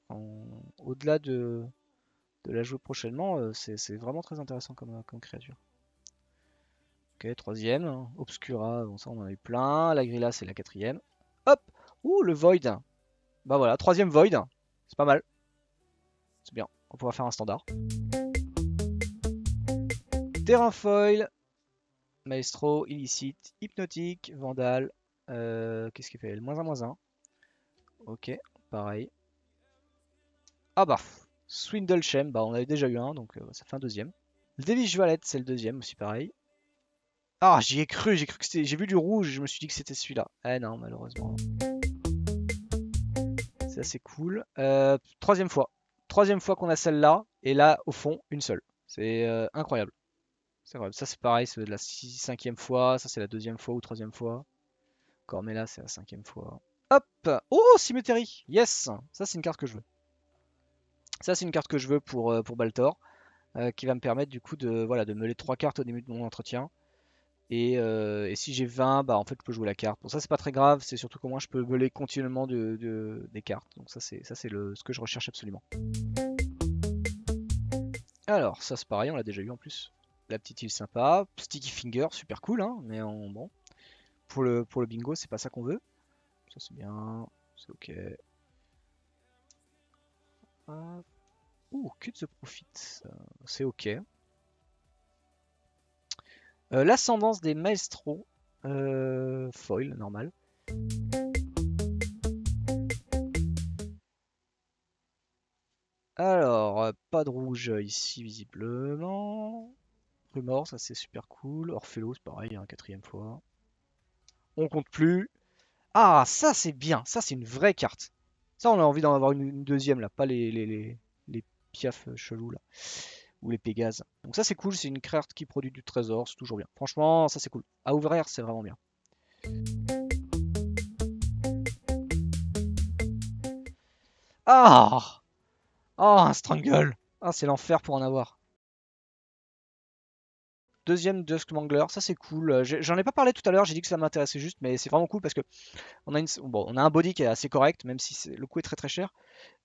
Au-delà de la jouer prochainement, c'est vraiment très intéressant comme créature. Ok, troisième. Obscura, bon ça on en a eu plein. La Grilla c'est la quatrième. Hop. Ouh, le Void. Bah voilà, troisième Void. C'est pas mal. C'est bien. On pourra faire un standard. Terrain foil. Maestro, illicite, hypnotique, vandal. Qu'est-ce qu'il fait? Le -1/-1. Ok, pareil. Ah bah, Swindlesham, bah on avait déjà eu un, donc ça fait un deuxième. Le Devish Valet, c'est le deuxième aussi, pareil. Ah, j'y ai cru, j'ai cru que c'était. J'ai vu du rouge, je me suis dit que c'était celui-là. Eh non, malheureusement. C'est assez cool. Troisième fois. Troisième fois qu'on a celle-là, et là, au fond, une seule. C'est incroyable. C'est incroyable. Ça, c'est pareil, c'est de la cinquième fois. Ça, c'est la deuxième fois ou troisième fois. Encore, mais là, c'est la cinquième fois. Hop! Oh, Cemetery! Yes! Ça, c'est une carte que je veux. Ça, c'est une carte que je veux pour Baltor. Qui va me permettre du coup de, voilà, de meuler 3 cartes au début de mon entretien. Et si j'ai 20, bah en fait je peux jouer la carte. Bon ça c'est pas très grave, c'est surtout qu'au moins je peux meuler continuellement des cartes. Donc ça c'est ce que je recherche absolument. Alors ça c'est pareil, on l'a déjà eu en plus. La petite île sympa, Sticky Finger, super cool hein, mais bon. Pour le bingo c'est pas ça qu'on veut. Ça c'est bien, c'est ok. Hop. Ouh, Cut the Profit, c'est ok. L'ascendance des maestros, foil, normal. Alors, pas de rouge ici visiblement. Rumor, ça c'est super cool. Orphelos, pareil, hein, quatrième fois. On compte plus. Ah, ça c'est bien, ça c'est une vraie carte. Ça on a envie d'en avoir une deuxième là, pas les piafs chelous là. Ou les pégases. Donc ça c'est cool, c'est une carte qui produit du trésor, c'est toujours bien. Franchement, ça c'est cool. À ouvrir, c'est vraiment bien. Ah! Ah, un Strangle! Ah, c'est l'enfer pour en avoir. Deuxième Duskmangler, ça c'est cool. J'en ai pas parlé tout à l'heure, j'ai dit que ça m'intéressait juste, mais c'est vraiment cool parce que on a un body qui est assez correct, même si le coût est très très cher.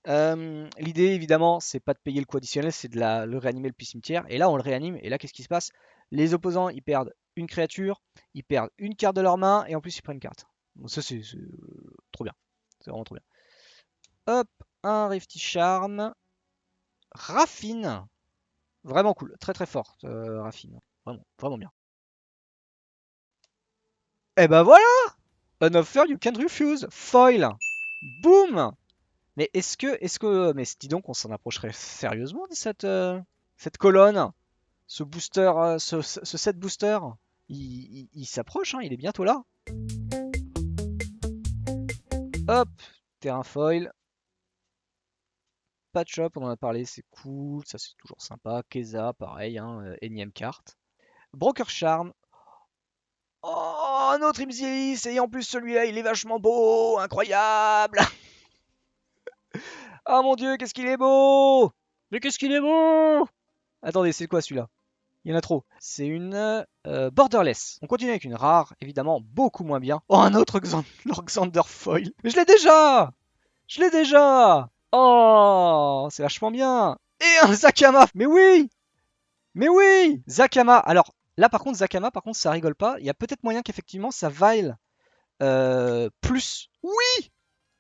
L'idée évidemment, c'est pas de payer le coût additionnel, c'est le réanimer depuis cimetière. Et là, on le réanime, et là, qu'est-ce qui se passe? Les opposants, ils perdent une créature, ils perdent une carte de leur main, et en plus, ils prennent une carte. Donc ça, c'est trop bien. C'est vraiment trop bien. Hop, un Rifty Charm. Raffine. Vraiment cool, très très forte, Raffine. Vraiment, vraiment bien. Et ben voilà! An offer you can refuse. Foil. Boum! Mais mais dis donc, on s'en approcherait sérieusement de cette colonne, ce booster, ce set booster, il s'approche, hein, il est bientôt là. Hop, terrain foil, patch up, on en a parlé, c'est cool, ça c'est toujours sympa. Keza, pareil, hein, énième carte. Broker Charm. Oh, un autre Imzilis, et en plus celui-là, il est vachement beau, incroyable. Ah mon dieu, qu'est-ce qu'il est beau! Mais qu'est-ce qu'il est beau! Attendez, c'est quoi celui-là? Il y en a trop. C'est une borderless. On continue avec une rare, évidemment beaucoup moins bien. Oh, un autre Xander Foil. Mais je l'ai déjà! Je l'ai déjà! Oh, c'est vachement bien. Et un Zakama. Mais oui! Mais oui! Zakama. Alors, là par contre, Zakama, par contre, ça rigole pas. Il y a peut-être moyen qu'effectivement ça vaille plus. Oui!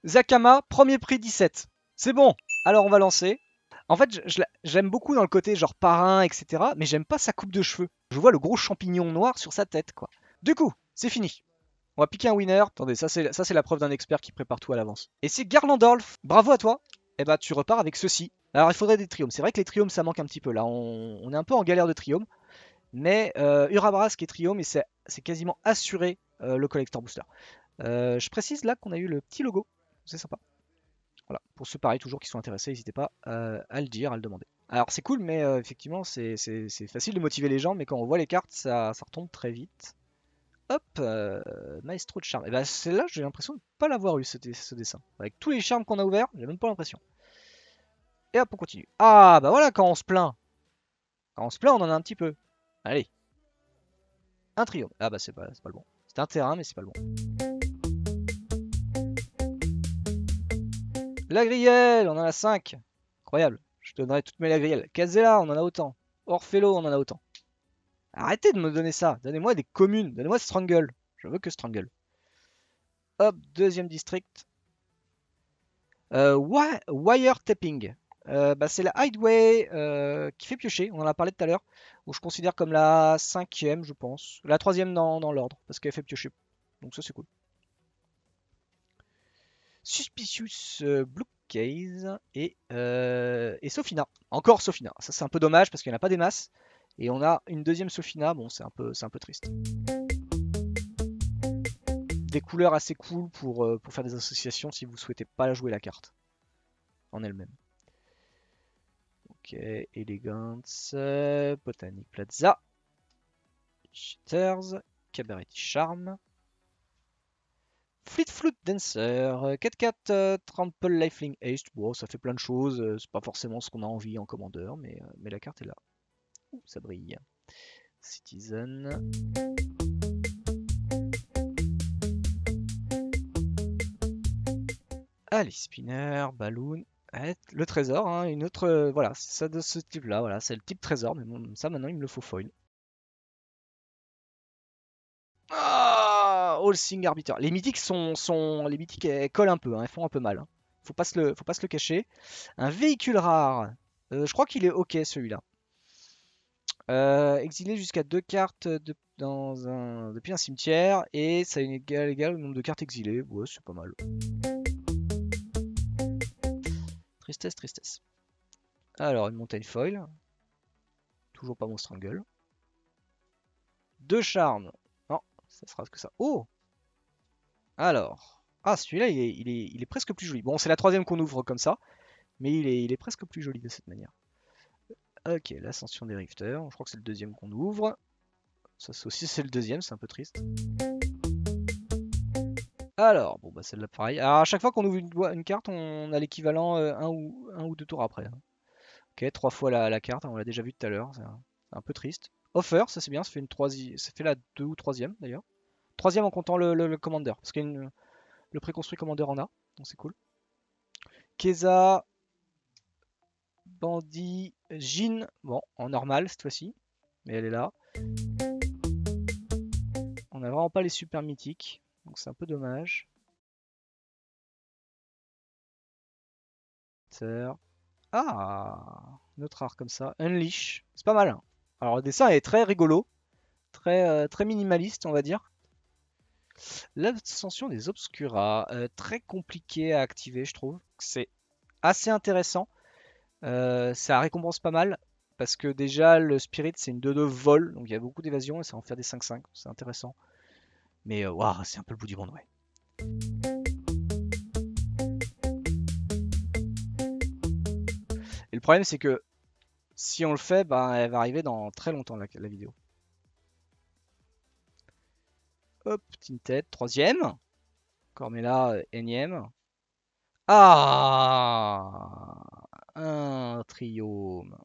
Zakama, premier prix 17. C'est bon. Alors on va lancer. En fait, j'aime beaucoup dans le côté genre parrain, etc. Mais j'aime pas sa coupe de cheveux. Je vois le gros champignon noir sur sa tête, quoi. Du coup, c'est fini. On va piquer un winner. Attendez, ça c'est la preuve d'un expert qui prépare tout à l'avance. Et c'est Garlandolf. Bravo à toi. Et bah tu repars avec ceci. Alors il faudrait des triomes. C'est vrai que les triomes ça manque un petit peu là. On est un peu en galère de triomes. Mais Urabras qui est triome et c'est quasiment assuré le collector booster. Je précise là qu'on a eu le petit logo. C'est sympa. Voilà, pour ceux pareil toujours qui sont intéressés, n'hésitez pas à le dire, à le demander. Alors c'est cool, mais effectivement c'est facile de motiver les gens, mais quand on voit les cartes, ça retombe très vite. Hop, Maestro de charme. Et bah celle-là, j'ai l'impression de ne pas l'avoir eu ce dessin. Avec tous les charmes qu'on a ouverts, j'ai même pas l'impression. Et hop, on continue. Ah bah voilà, quand on se plaint. Quand on se plaint, on en a un petit peu. Allez, un trio. Ah bah c'est pas le bon. C'est un terrain, mais c'est pas le bon. La grillelle, on en a 5. Incroyable. Je te donnerai toutes mes lagrielles. Kazela, on en a autant. Orphello, on en a autant. Arrêtez de me donner ça. Donnez-moi des communes. Donnez-moi Strangle. Je veux que Strangle. Hop, deuxième district. Wiretapping. Bah, c'est la Hideaway qui fait piocher. On en a parlé tout à l'heure. Où je considère comme la cinquième, je pense. La troisième dans l'ordre. Parce qu'elle fait piocher. Donc ça, c'est cool. Suspicious Blue Case et Sofina. Encore Sofina. Ça c'est un peu dommage parce qu'il n'y en a pas des masses. Et on a une deuxième Sofina. Bon, c'est un peu triste. Des couleurs assez cool pour faire des associations si vous souhaitez pas jouer la carte en elle-même. Ok, Elegance, Botanic Plaza, Cheaters, Cabaret Charm, Fleet Flute Dancer, 4-4 Trample Lifelink Haste. Bon, ça fait plein de choses, c'est pas forcément ce qu'on a envie en commandeur, mais la carte est là. Ouh, ça brille. Citizen. Allez, Spinner, Balloon. Le trésor, hein, une autre. Voilà, c'est ça de ce type-là. Voilà, c'est le type trésor, mais bon, ça maintenant il me le faut foil. Ah, All Sing Arbiter. Les mythiques les mythiques elles collent un peu, hein, elles font un peu mal. Hein. Faut pas se le cacher. Un véhicule rare. Je crois qu'il est ok celui-là. Exilé jusqu'à 2 cartes depuis un cimetière et ça est égal au nombre de cartes exilées. Ouais, c'est pas mal. Tristesse, tristesse. Alors, une montagne foil. Toujours pas mon strangle. 2 charmes. Non, ça sera que ça. Oh! Alors. Ah, celui-là, il est presque plus joli. Bon, c'est la troisième qu'on ouvre comme ça. Mais il est presque plus joli de cette manière. Ok, l'ascension des rifters. Je crois que c'est le deuxième qu'on ouvre. Ça aussi, c'est le deuxième, c'est un peu triste. Alors, bon, bah celle-là, pareil. Alors, à chaque fois qu'on ouvre une carte, on a l'équivalent un ou deux tours après. Hein. Ok, 3 fois la carte, on l'a déjà vu tout à l'heure. C'est un peu triste. Offer, ça c'est bien, ça fait ça fait la 2 ou 3ème d'ailleurs. 3ème en comptant le commander, parce que le préconstruit commander en a, donc c'est cool. Keza, Bandit, Jin, bon, en normal cette fois-ci, mais elle est là. On n'a vraiment pas les super mythiques, donc c'est un peu dommage. Ah, notre art comme ça, Unleash, c'est pas mal. Hein. Alors le dessin est très rigolo, très minimaliste on va dire. L'ascension des Obscura, très compliqué à activer je trouve. C'est assez intéressant. Ça récompense pas mal. Parce que déjà le Spirit c'est une 2-2 vol. Donc il y a beaucoup d'évasion et ça va en faire des 5-5. C'est intéressant. Mais waouh, c'est un peu le bout du monde ouais. Et le problème c'est que si on le fait, bah, elle va arriver dans très longtemps la vidéo. Hop, Tinted, 3ème. Cormella, énième. Ah, un triome.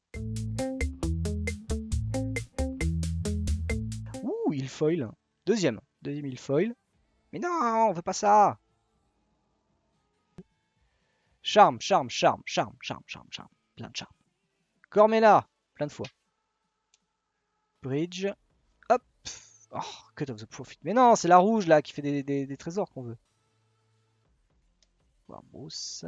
Ouh, il foil. Deuxième il foil. Mais non, on veut pas ça. Charme. Plein de charme. Cormella, plein de fois. Bridge. Hop. Oh, Cut of the Profit. Mais non, c'est la rouge là qui fait des trésors qu'on veut. Bruce.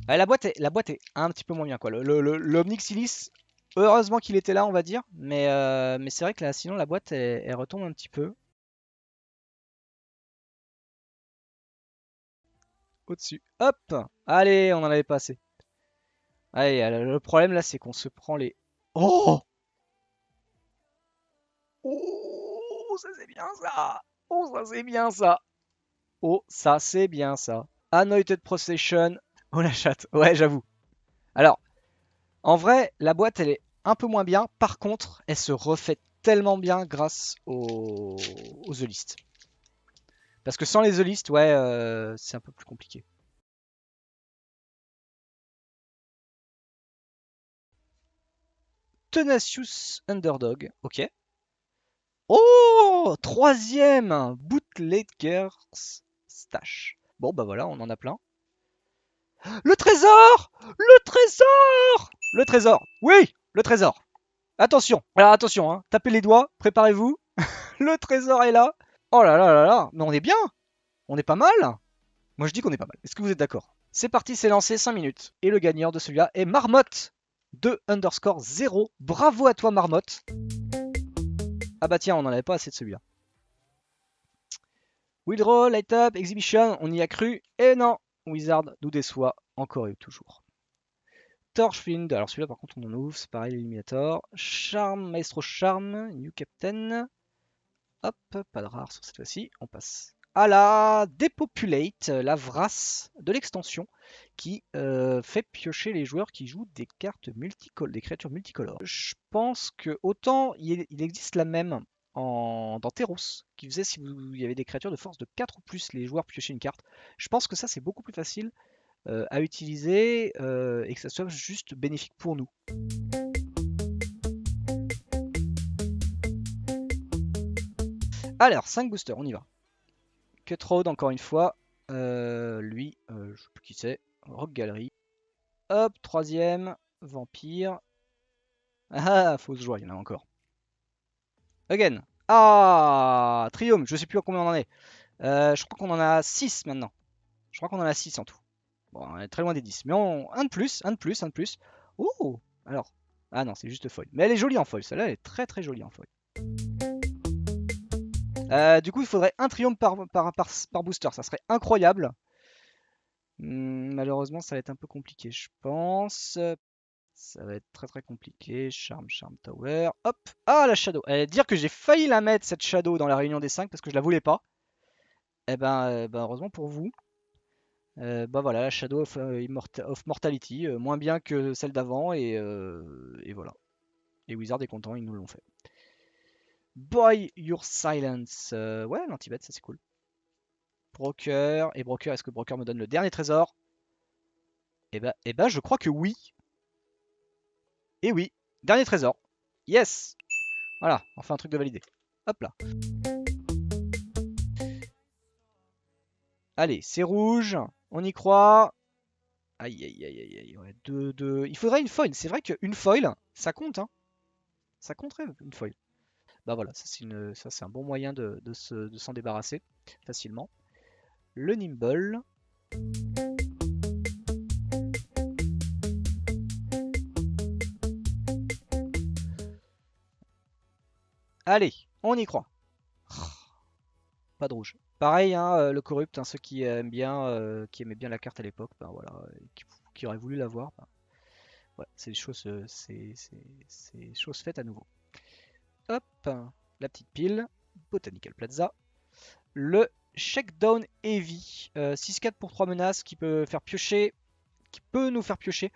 La boîte est un petit peu moins bien quoi. L'Omnixilis, heureusement qu'il était là on va dire. Mais c'est vrai que là sinon la boîte elle retombe un petit peu. Au-dessus. Hop. Allez, on en avait pas assez. Allez, le problème là c'est qu'on se prend les... Oh! Oh, ça c'est bien ça! Oh, ça c'est bien ça! Oh, ça c'est bien ça. Anointed Procession. Oh la chatte. Ouais, j'avoue. Alors, en vrai, la boîte elle est un peu moins bien. Par contre, elle se refait tellement bien grâce aux The List. Parce que sans les The List, ouais, c'est un peu plus compliqué. Tenacious Underdog, ok. Oh, troisième Bootlegger's Stash. Bon, bah voilà, on en a plein. Le trésor! Le trésor! Le trésor! Oui! Le trésor! Attention! Alors attention, hein, tapez les doigts, préparez-vous. Le trésor est là. Oh là là là là, mais on est bien! On est pas mal! Moi je dis qu'on est pas mal. Est-ce que vous êtes d'accord? C'est parti, c'est lancé, 5 minutes. Et le gagnant de celui-là est Marmotte de _0. Bravo à toi Marmotte. Ah bah tiens, on en avait pas assez de celui-là. Withdraw, Light Up, Exhibition, on y a cru. Et non, Wizard nous déçoit encore et toujours. Torchwind, alors celui-là par contre on en ouvre, c'est pareil, l'Illuminator. Charme, Maestro Charme, New Captain. Hop, pas de rare sur cette fois-ci, on passe à la Depopulate, la Vrasse de l'extension, qui fait piocher les joueurs qui jouent des cartes multicolores, des créatures multicolores. Je pense que autant il existe la même dans Teros, qui faisait si il y avait des créatures de force de 4 ou plus, les joueurs piochaient une carte. Je pense que ça c'est beaucoup plus facile à utiliser et que ça soit juste bénéfique pour nous. Alors, 5 boosters, on y va. Cutroad encore une fois. Lui, je sais plus qui c'est. Rock Gallery. Hop, troisième. Vampire. Ah, fausse joie, il y en a encore. Again. Ah, Triome, je sais plus à combien on en est. Je crois qu'on en a 6 maintenant. Je crois qu'on en a 6 en tout. Bon, on est très loin des 10. Mais un de plus, un de plus, un de plus. Oh, alors. Ah non, c'est juste foil. Mais elle est jolie en foil. Celle-là, elle est très très jolie en foil. Du coup, il faudrait un triomphe par booster. Ça serait incroyable. Malheureusement, ça va être un peu compliqué, je pense. Ça va être très très compliqué. Charm Tower. Hop. Ah, la Shadow. Dire que j'ai failli la mettre, cette Shadow, dans la réunion des 5 parce que je la voulais pas. Eh ben, heureusement pour vous. Bah voilà, la Shadow of Mortality. Moins bien que celle d'avant. Et voilà. Et Wizard est content, ils nous l'ont fait. Boy Your Silence. Ouais, l'anti-bet, ça c'est cool. Broker. Et Broker, est-ce que Broker me donne le dernier trésor? Eh ben, je crois que oui. Et oui, dernier trésor. Yes. Voilà, enfin un truc de validé. Hop là. Allez, c'est rouge. On y croit. Aïe, aïe, aïe, aïe, aïe. Ouais, Il faudrait une foil. C'est vrai qu'une foil, ça compte. Hein. Ça compterait une foil. Bah voilà, ça c'est un bon moyen de s'en débarrasser facilement. Le Nimble. Allez, on y croit. Pas de rouge. Pareil, hein, le corrupt, hein, ceux qui aiment bien, qui aimaient bien la carte à l'époque, ben voilà, qui auraient voulu l'avoir, ben, voilà, c'est des choses, c'est choses faites à nouveau. Hop, la petite pile, Botanical Plaza, le Shakedown Heavy, 6-4 pour 3 menaces qui peut faire piocher, qui peut nous faire piocher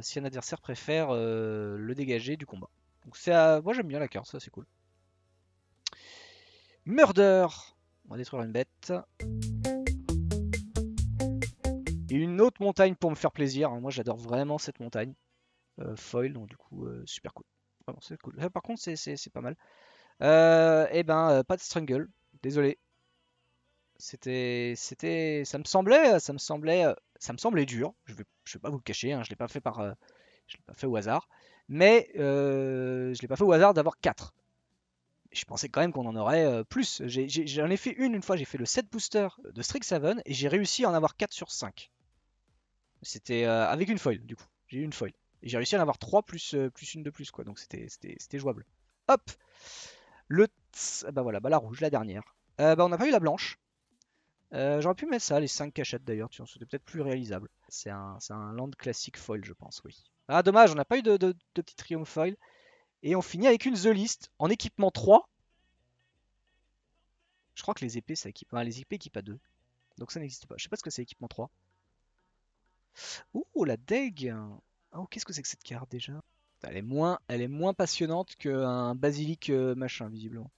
si un adversaire préfère le dégager du combat. Donc moi j'aime bien la carte, ça c'est cool. Murder, on va détruire une bête. Et une autre montagne pour me faire plaisir. Moi j'adore vraiment cette montagne. Foil, donc du coup super cool. Vraiment c'est cool. Par contre c'est pas mal. Et ben pas de strangle. Désolé. Ça me semblait dur. Je vais pas vous le cacher. Hein, je l'ai pas fait je l'ai pas fait au hasard. Mais je l'ai pas fait au hasard d'avoir 4. Je pensais quand même qu'on en aurait plus. J'en ai fait une fois. J'ai fait le 7 booster de Strixhaven et j'ai réussi à en avoir 4 sur 5. C'était avec une foil, du coup. J'ai eu une foil. Et j'ai réussi à en avoir 3 plus une de plus, quoi. Donc c'était jouable. Hop. Bah voilà, bah la rouge, la dernière. Bah on n'a pas eu la blanche. J'aurais pu mettre ça, les 5 cachettes d'ailleurs. C'était peut-être plus réalisable. C'est un land classique foil, je pense, oui. Ah, dommage, on n'a pas eu de petit triomphe foil. Et on finit avec une The List en équipement 3. Je crois que les épées, ça équipe. Enfin, les épées équipent à 2. Donc ça n'existe pas. Je sais pas ce que c'est équipement 3. Ouh, la Deg. Oh, qu'est-ce que c'est que cette carte déjà? Elle est moins passionnante qu'un basilic machin, visiblement.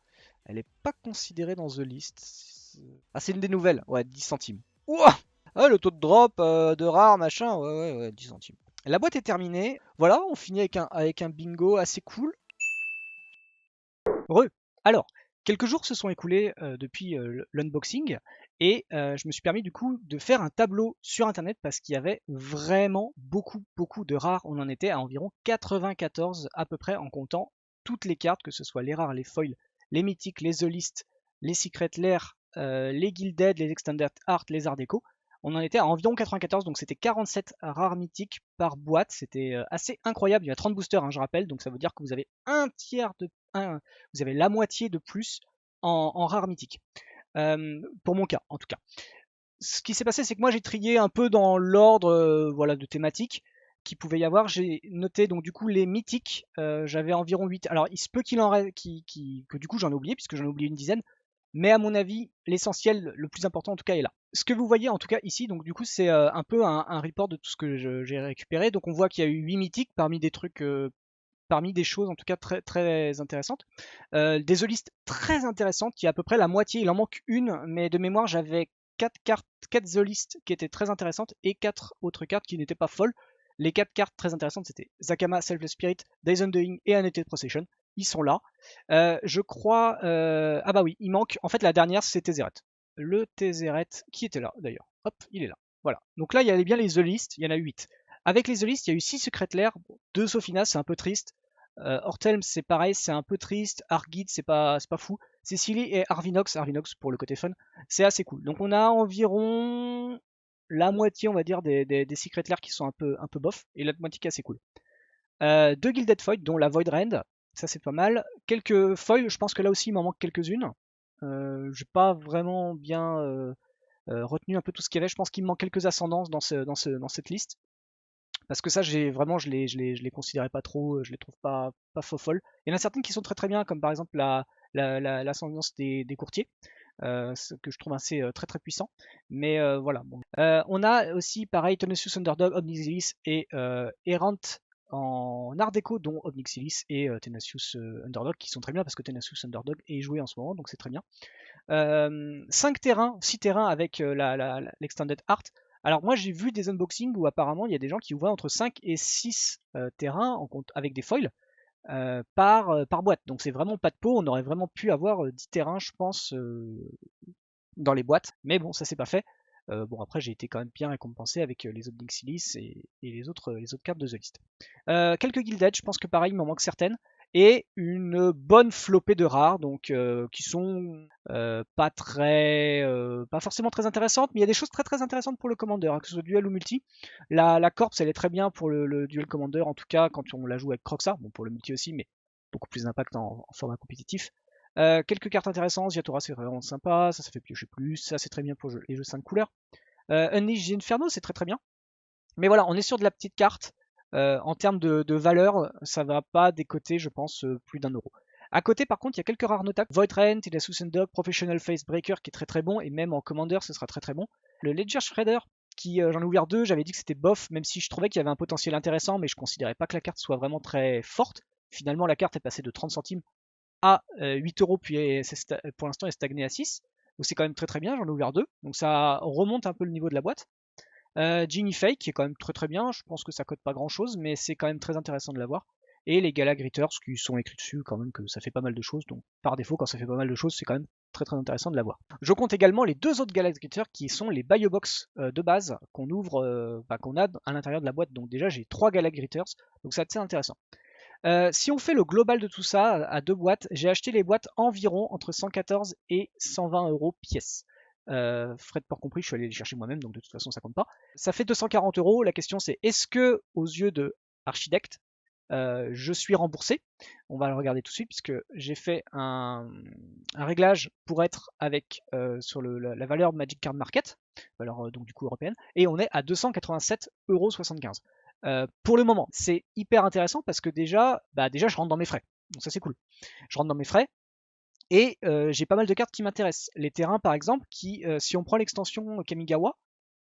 Elle n'est pas considérée dans The List. Ah, c'est une des nouvelles. Ouais, 10 centimes. Ouah, ah, le taux de drop de rare, machin. Ouais, 10 centimes. La boîte est terminée. Voilà, on finit avec un bingo assez cool. Heureux. Alors, quelques jours se sont écoulés depuis l'unboxing et je me suis permis du coup de faire un tableau sur internet parce qu'il y avait vraiment beaucoup de rares. On en était à environ 94 à peu près en comptant toutes les cartes, que ce soit les rares, les foils, les mythiques, les The List, les Secret Lair, les Gilded, les Extended Art, les Art Déco. On en était à environ 94, donc c'était 47 rares mythiques par boîte. C'était assez incroyable. Il y a 30 boosters, hein, je rappelle, donc ça veut dire que vous avez vous avez la moitié de plus en rare mythique. pour mon cas en tout cas. Ce qui s'est passé, c'est que moi j'ai trié un peu dans l'ordre voilà, de thématiques qu'il pouvait y avoir. J'ai noté donc du coup les mythiques, j'avais environ 8. Alors il se peut qu'il en reste, que du coup j'en ai oublié, puisque j'en ai oublié une dizaine. Mais à mon avis, l'essentiel, le plus important en tout cas, est là. Ce que vous voyez en tout cas ici, donc du coup c'est un peu un report de tout ce que j'ai récupéré. Donc on voit qu'il y a eu 8 mythiques parmi des trucs, parmi des choses en tout cas très, très intéressantes. Des listes très intéressantes, il y a à peu près la moitié, il en manque une, mais de mémoire j'avais 4 cartes, 4 The List qui étaient très intéressantes et 4 autres cartes qui n'étaient pas folles. Les 4 cartes très intéressantes c'était Zakama, Selfless Spirit, Days Undoing et Undated Procession. Ils sont là. Je crois. Ah bah oui, il manque. En fait, la dernière c'est Tezzeret. Le Tezzeret qui était là d'ailleurs. Hop, il est là. Voilà. Donc là, il y avait bien les The List, il y en a 8. Avec les The List, il y a eu 6 secrets Lair, 2 Sophina, c'est un peu triste. Orthelm, c'est pareil, c'est un peu triste. Argid, c'est pas fou. Cecily et Arvinox pour le côté fun, c'est assez cool. Donc on a environ la moitié, on va dire, des secrets Lair qui sont un peu bof, et l'autre moitié qui est assez cool. 2 Gilded Foil, dont la Void Rend, ça c'est pas mal. Quelques foils, je pense que là aussi il m'en manque quelques-unes. J'ai pas vraiment bien retenu un peu tout ce qu'il y avait. Je pense qu'il me manque quelques ascendances dans cette liste. Parce que ça, je les considérais pas trop, je les trouve pas faux folles. Il y en a certaines qui sont très très bien, comme par exemple l'ascendance des courtiers, ce que je trouve assez très très puissant. Mais voilà. Bon. On a aussi pareil Tenacious Underdog, Omnixilis et Errant en art déco, dont Omnixilis et Tenacious Underdog, qui sont très bien parce que Tenacious Underdog est joué en ce moment, donc c'est très bien. 6 terrains avec l'extended art. Alors moi j'ai vu des unboxings où apparemment il y a des gens qui ouvraient entre 5 et 6 terrains avec des foils par boîte. Donc c'est vraiment pas de pot, on aurait vraiment pu avoir 10 terrains je pense dans les boîtes. Mais bon ça c'est pas fait. Bon après j'ai été quand même bien récompensé avec les Obnixilis et les autres cartes de The List. Quelques Gilded, je pense que pareil il m'en manque certaines. Et une bonne flopée de rares, donc qui sont pas forcément très intéressantes, mais il y a des choses très très intéressantes pour le Commander, hein, que ce soit duel ou multi. La Corps, elle est très bien pour le duel Commander, en tout cas quand on la joue avec Croxa, bon pour le multi aussi, mais beaucoup plus d'impact en format compétitif. Quelques cartes intéressantes, Ziatora c'est vraiment sympa, ça fait piocher plus, ça c'est très bien pour les jeux 5 couleurs. Unleash Inferno c'est très très bien. Mais voilà, on est sur de la petite carte. En termes de valeur, ça va pas décoter, je pense, plus d'1 euro. À côté, par contre, il y a quelques rares notables. Void Rent, Tenacious Underdog, Professional Facebreaker qui est très très bon, et même en Commander, ce sera très très bon. Le Ledger Shredder, qui j'en ai ouvert 2, j'avais dit que c'était bof, même si je trouvais qu'il y avait un potentiel intéressant, mais je considérais pas que la carte soit vraiment très forte. Finalement, la carte est passée de 30 centimes à 8 euros, puis pour l'instant, elle est stagnée à 6. Donc c'est quand même très très bien, j'en ai ouvert 2. Donc ça remonte un peu le niveau de la boîte. Ginny Fake qui est quand même très très bien, je pense que ça cote pas grand chose, mais c'est quand même très intéressant de l'avoir. Et les Gala Greeters qui sont écrits dessus quand même que ça fait pas mal de choses, donc par défaut quand ça fait pas mal de choses c'est quand même très très intéressant de l'avoir. Je compte également les 2 autres Gala Greeters qui sont les Biobox de base qu'on ouvre, qu'on a à l'intérieur de la boîte, donc déjà j'ai 3 Gala Greeters, donc c'est assez intéressant. Si on fait le global de tout ça à 2 boîtes, j'ai acheté les boîtes environ entre 114 et 120 euros pièce. Frais de port compris, je suis allé les chercher moi-même, donc de toute façon ça compte pas. Ça fait 240 euros. La question c'est est-ce que aux yeux de Architect, je suis remboursé? On va le regarder tout de suite puisque j'ai fait un réglage pour être avec sur la valeur Magic Card Market, valeur donc du coup européenne, et on est à 287,75 €. Pour le moment, c'est hyper intéressant parce que déjà je rentre dans mes frais. Donc ça c'est cool. Je rentre dans mes frais. Et j'ai pas mal de cartes qui m'intéressent. Les terrains, par exemple, si on prend l'extension Kamigawa,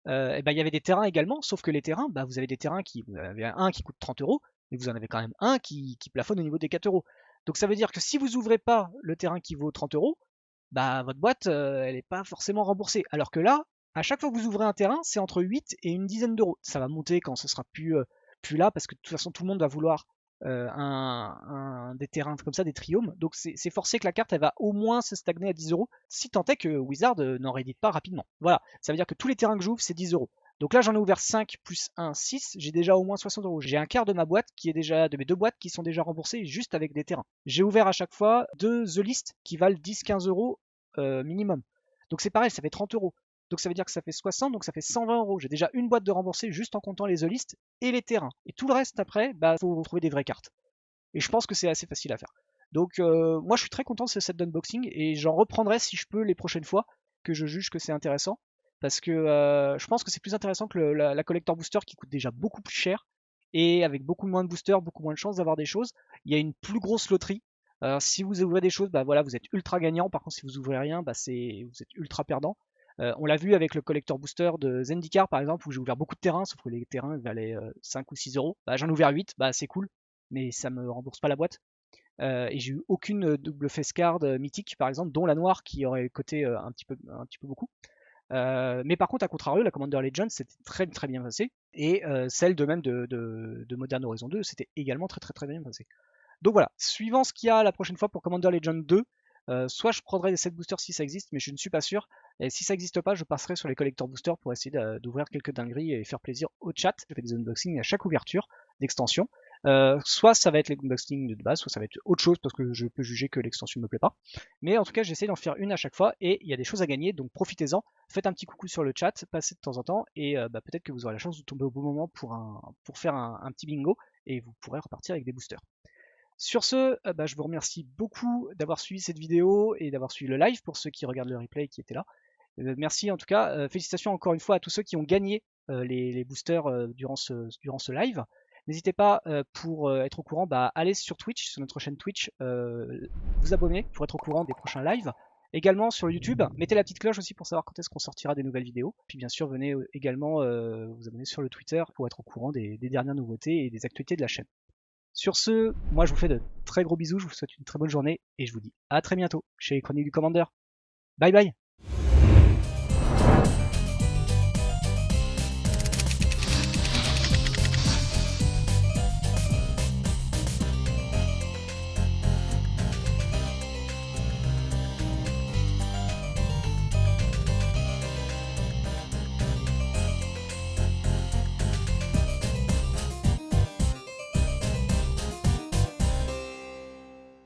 il y avait des terrains également, sauf que les terrains, vous avez des terrains vous avez un qui coûte 30 euros, mais vous en avez quand même un qui plafonne au niveau des 4 euros. Donc ça veut dire que si vous ouvrez pas le terrain qui vaut 30 euros, votre boîte, elle n'est pas forcément remboursée. Alors que là, à chaque fois que vous ouvrez un terrain, c'est entre 8 et une dizaine d'euros. Ça va monter quand ce sera plus là, parce que de toute façon, tout le monde va vouloir des terrains comme ça, des triomes. Donc c'est forcé que la carte elle va au moins se stagner à 10 euros, si tant est que Wizard n'en réédite pas rapidement. Voilà, ça veut dire que tous les terrains que j'ouvre c'est 10 euros. Donc là j'en ai ouvert 5 plus 1, 6, j'ai déjà au moins 60 euros. J'ai un quart de ma boîte qui est déjà, de mes 2 boîtes qui sont déjà remboursées juste avec des terrains. J'ai ouvert à chaque fois 2 The List qui valent 10-15 euros minimum. Donc c'est pareil, ça fait 30 euros. Donc ça veut dire que ça fait 60, donc ça fait 120 euros. J'ai déjà une boîte de remboursés juste en comptant les The List et les terrains. Et tout le reste après, faut trouver des vraies cartes. Et je pense que c'est assez facile à faire. Donc moi je suis très content de ce set d'unboxing et j'en reprendrai si je peux les prochaines fois. que je juge que c'est intéressant. Parce que je pense que c'est plus intéressant que la collector booster qui coûte déjà beaucoup plus cher. Et avec beaucoup moins de boosters, beaucoup moins de chances d'avoir des choses. Il y a une plus grosse loterie. Si vous ouvrez des choses, bah voilà, vous êtes ultra gagnant. Par contre, si vous ouvrez rien, bah vous êtes ultra perdant. On l'a vu avec le collector booster de Zendikar par exemple, où j'ai ouvert beaucoup de terrains, sauf que les terrains valaient 5 ou 6 euros. Bah, j'en ai ouvert 8, bah c'est cool, mais ça me rembourse pas la boîte. Et j'ai eu aucune double face card mythique par exemple, dont la noire qui aurait coté un petit peu beaucoup. Mais par contre, à contrario, la Commander Legends c'était très très bien passé, et celle de même de Modern Horizon 2 c'était également très très très bien passé. Donc voilà, suivant ce qu'il y a la prochaine fois pour Commander Legends 2, soit je prendrai des set boosters si ça existe, mais je ne suis pas sûr. Et si ça n'existe pas, je passerai sur les collector boosters pour essayer d'ouvrir quelques dingueries et faire plaisir au chat. Je fais des unboxings à chaque ouverture d'extension. Soit ça va être les unboxings de base, soit ça va être autre chose parce que je peux juger que l'extension ne me plaît pas. Mais en tout cas, j'essaie d'en faire une à chaque fois et il y a des choses à gagner, donc profitez-en. Faites un petit coucou sur le chat, passez de temps en temps et peut-être que vous aurez la chance de tomber au bon moment pour faire un petit bingo et vous pourrez repartir avec des boosters. Sur ce, je vous remercie beaucoup d'avoir suivi cette vidéo et d'avoir suivi le live pour ceux qui regardent le replay qui étaient là. Merci en tout cas, félicitations encore une fois à tous ceux qui ont gagné les boosters durant ce live. N'hésitez pas pour être au courant, allez sur Twitch, sur notre chaîne Twitch, vous abonner pour être au courant des prochains lives. Également sur YouTube, mettez la petite cloche aussi pour savoir quand est-ce qu'on sortira des nouvelles vidéos. Puis bien sûr, venez également vous abonner sur le Twitter pour être au courant des dernières nouveautés et des actualités de la chaîne. Sur ce, moi je vous fais de très gros bisous, je vous souhaite une très bonne journée et je vous dis à très bientôt chez les Chroniques du Commander. Bye bye.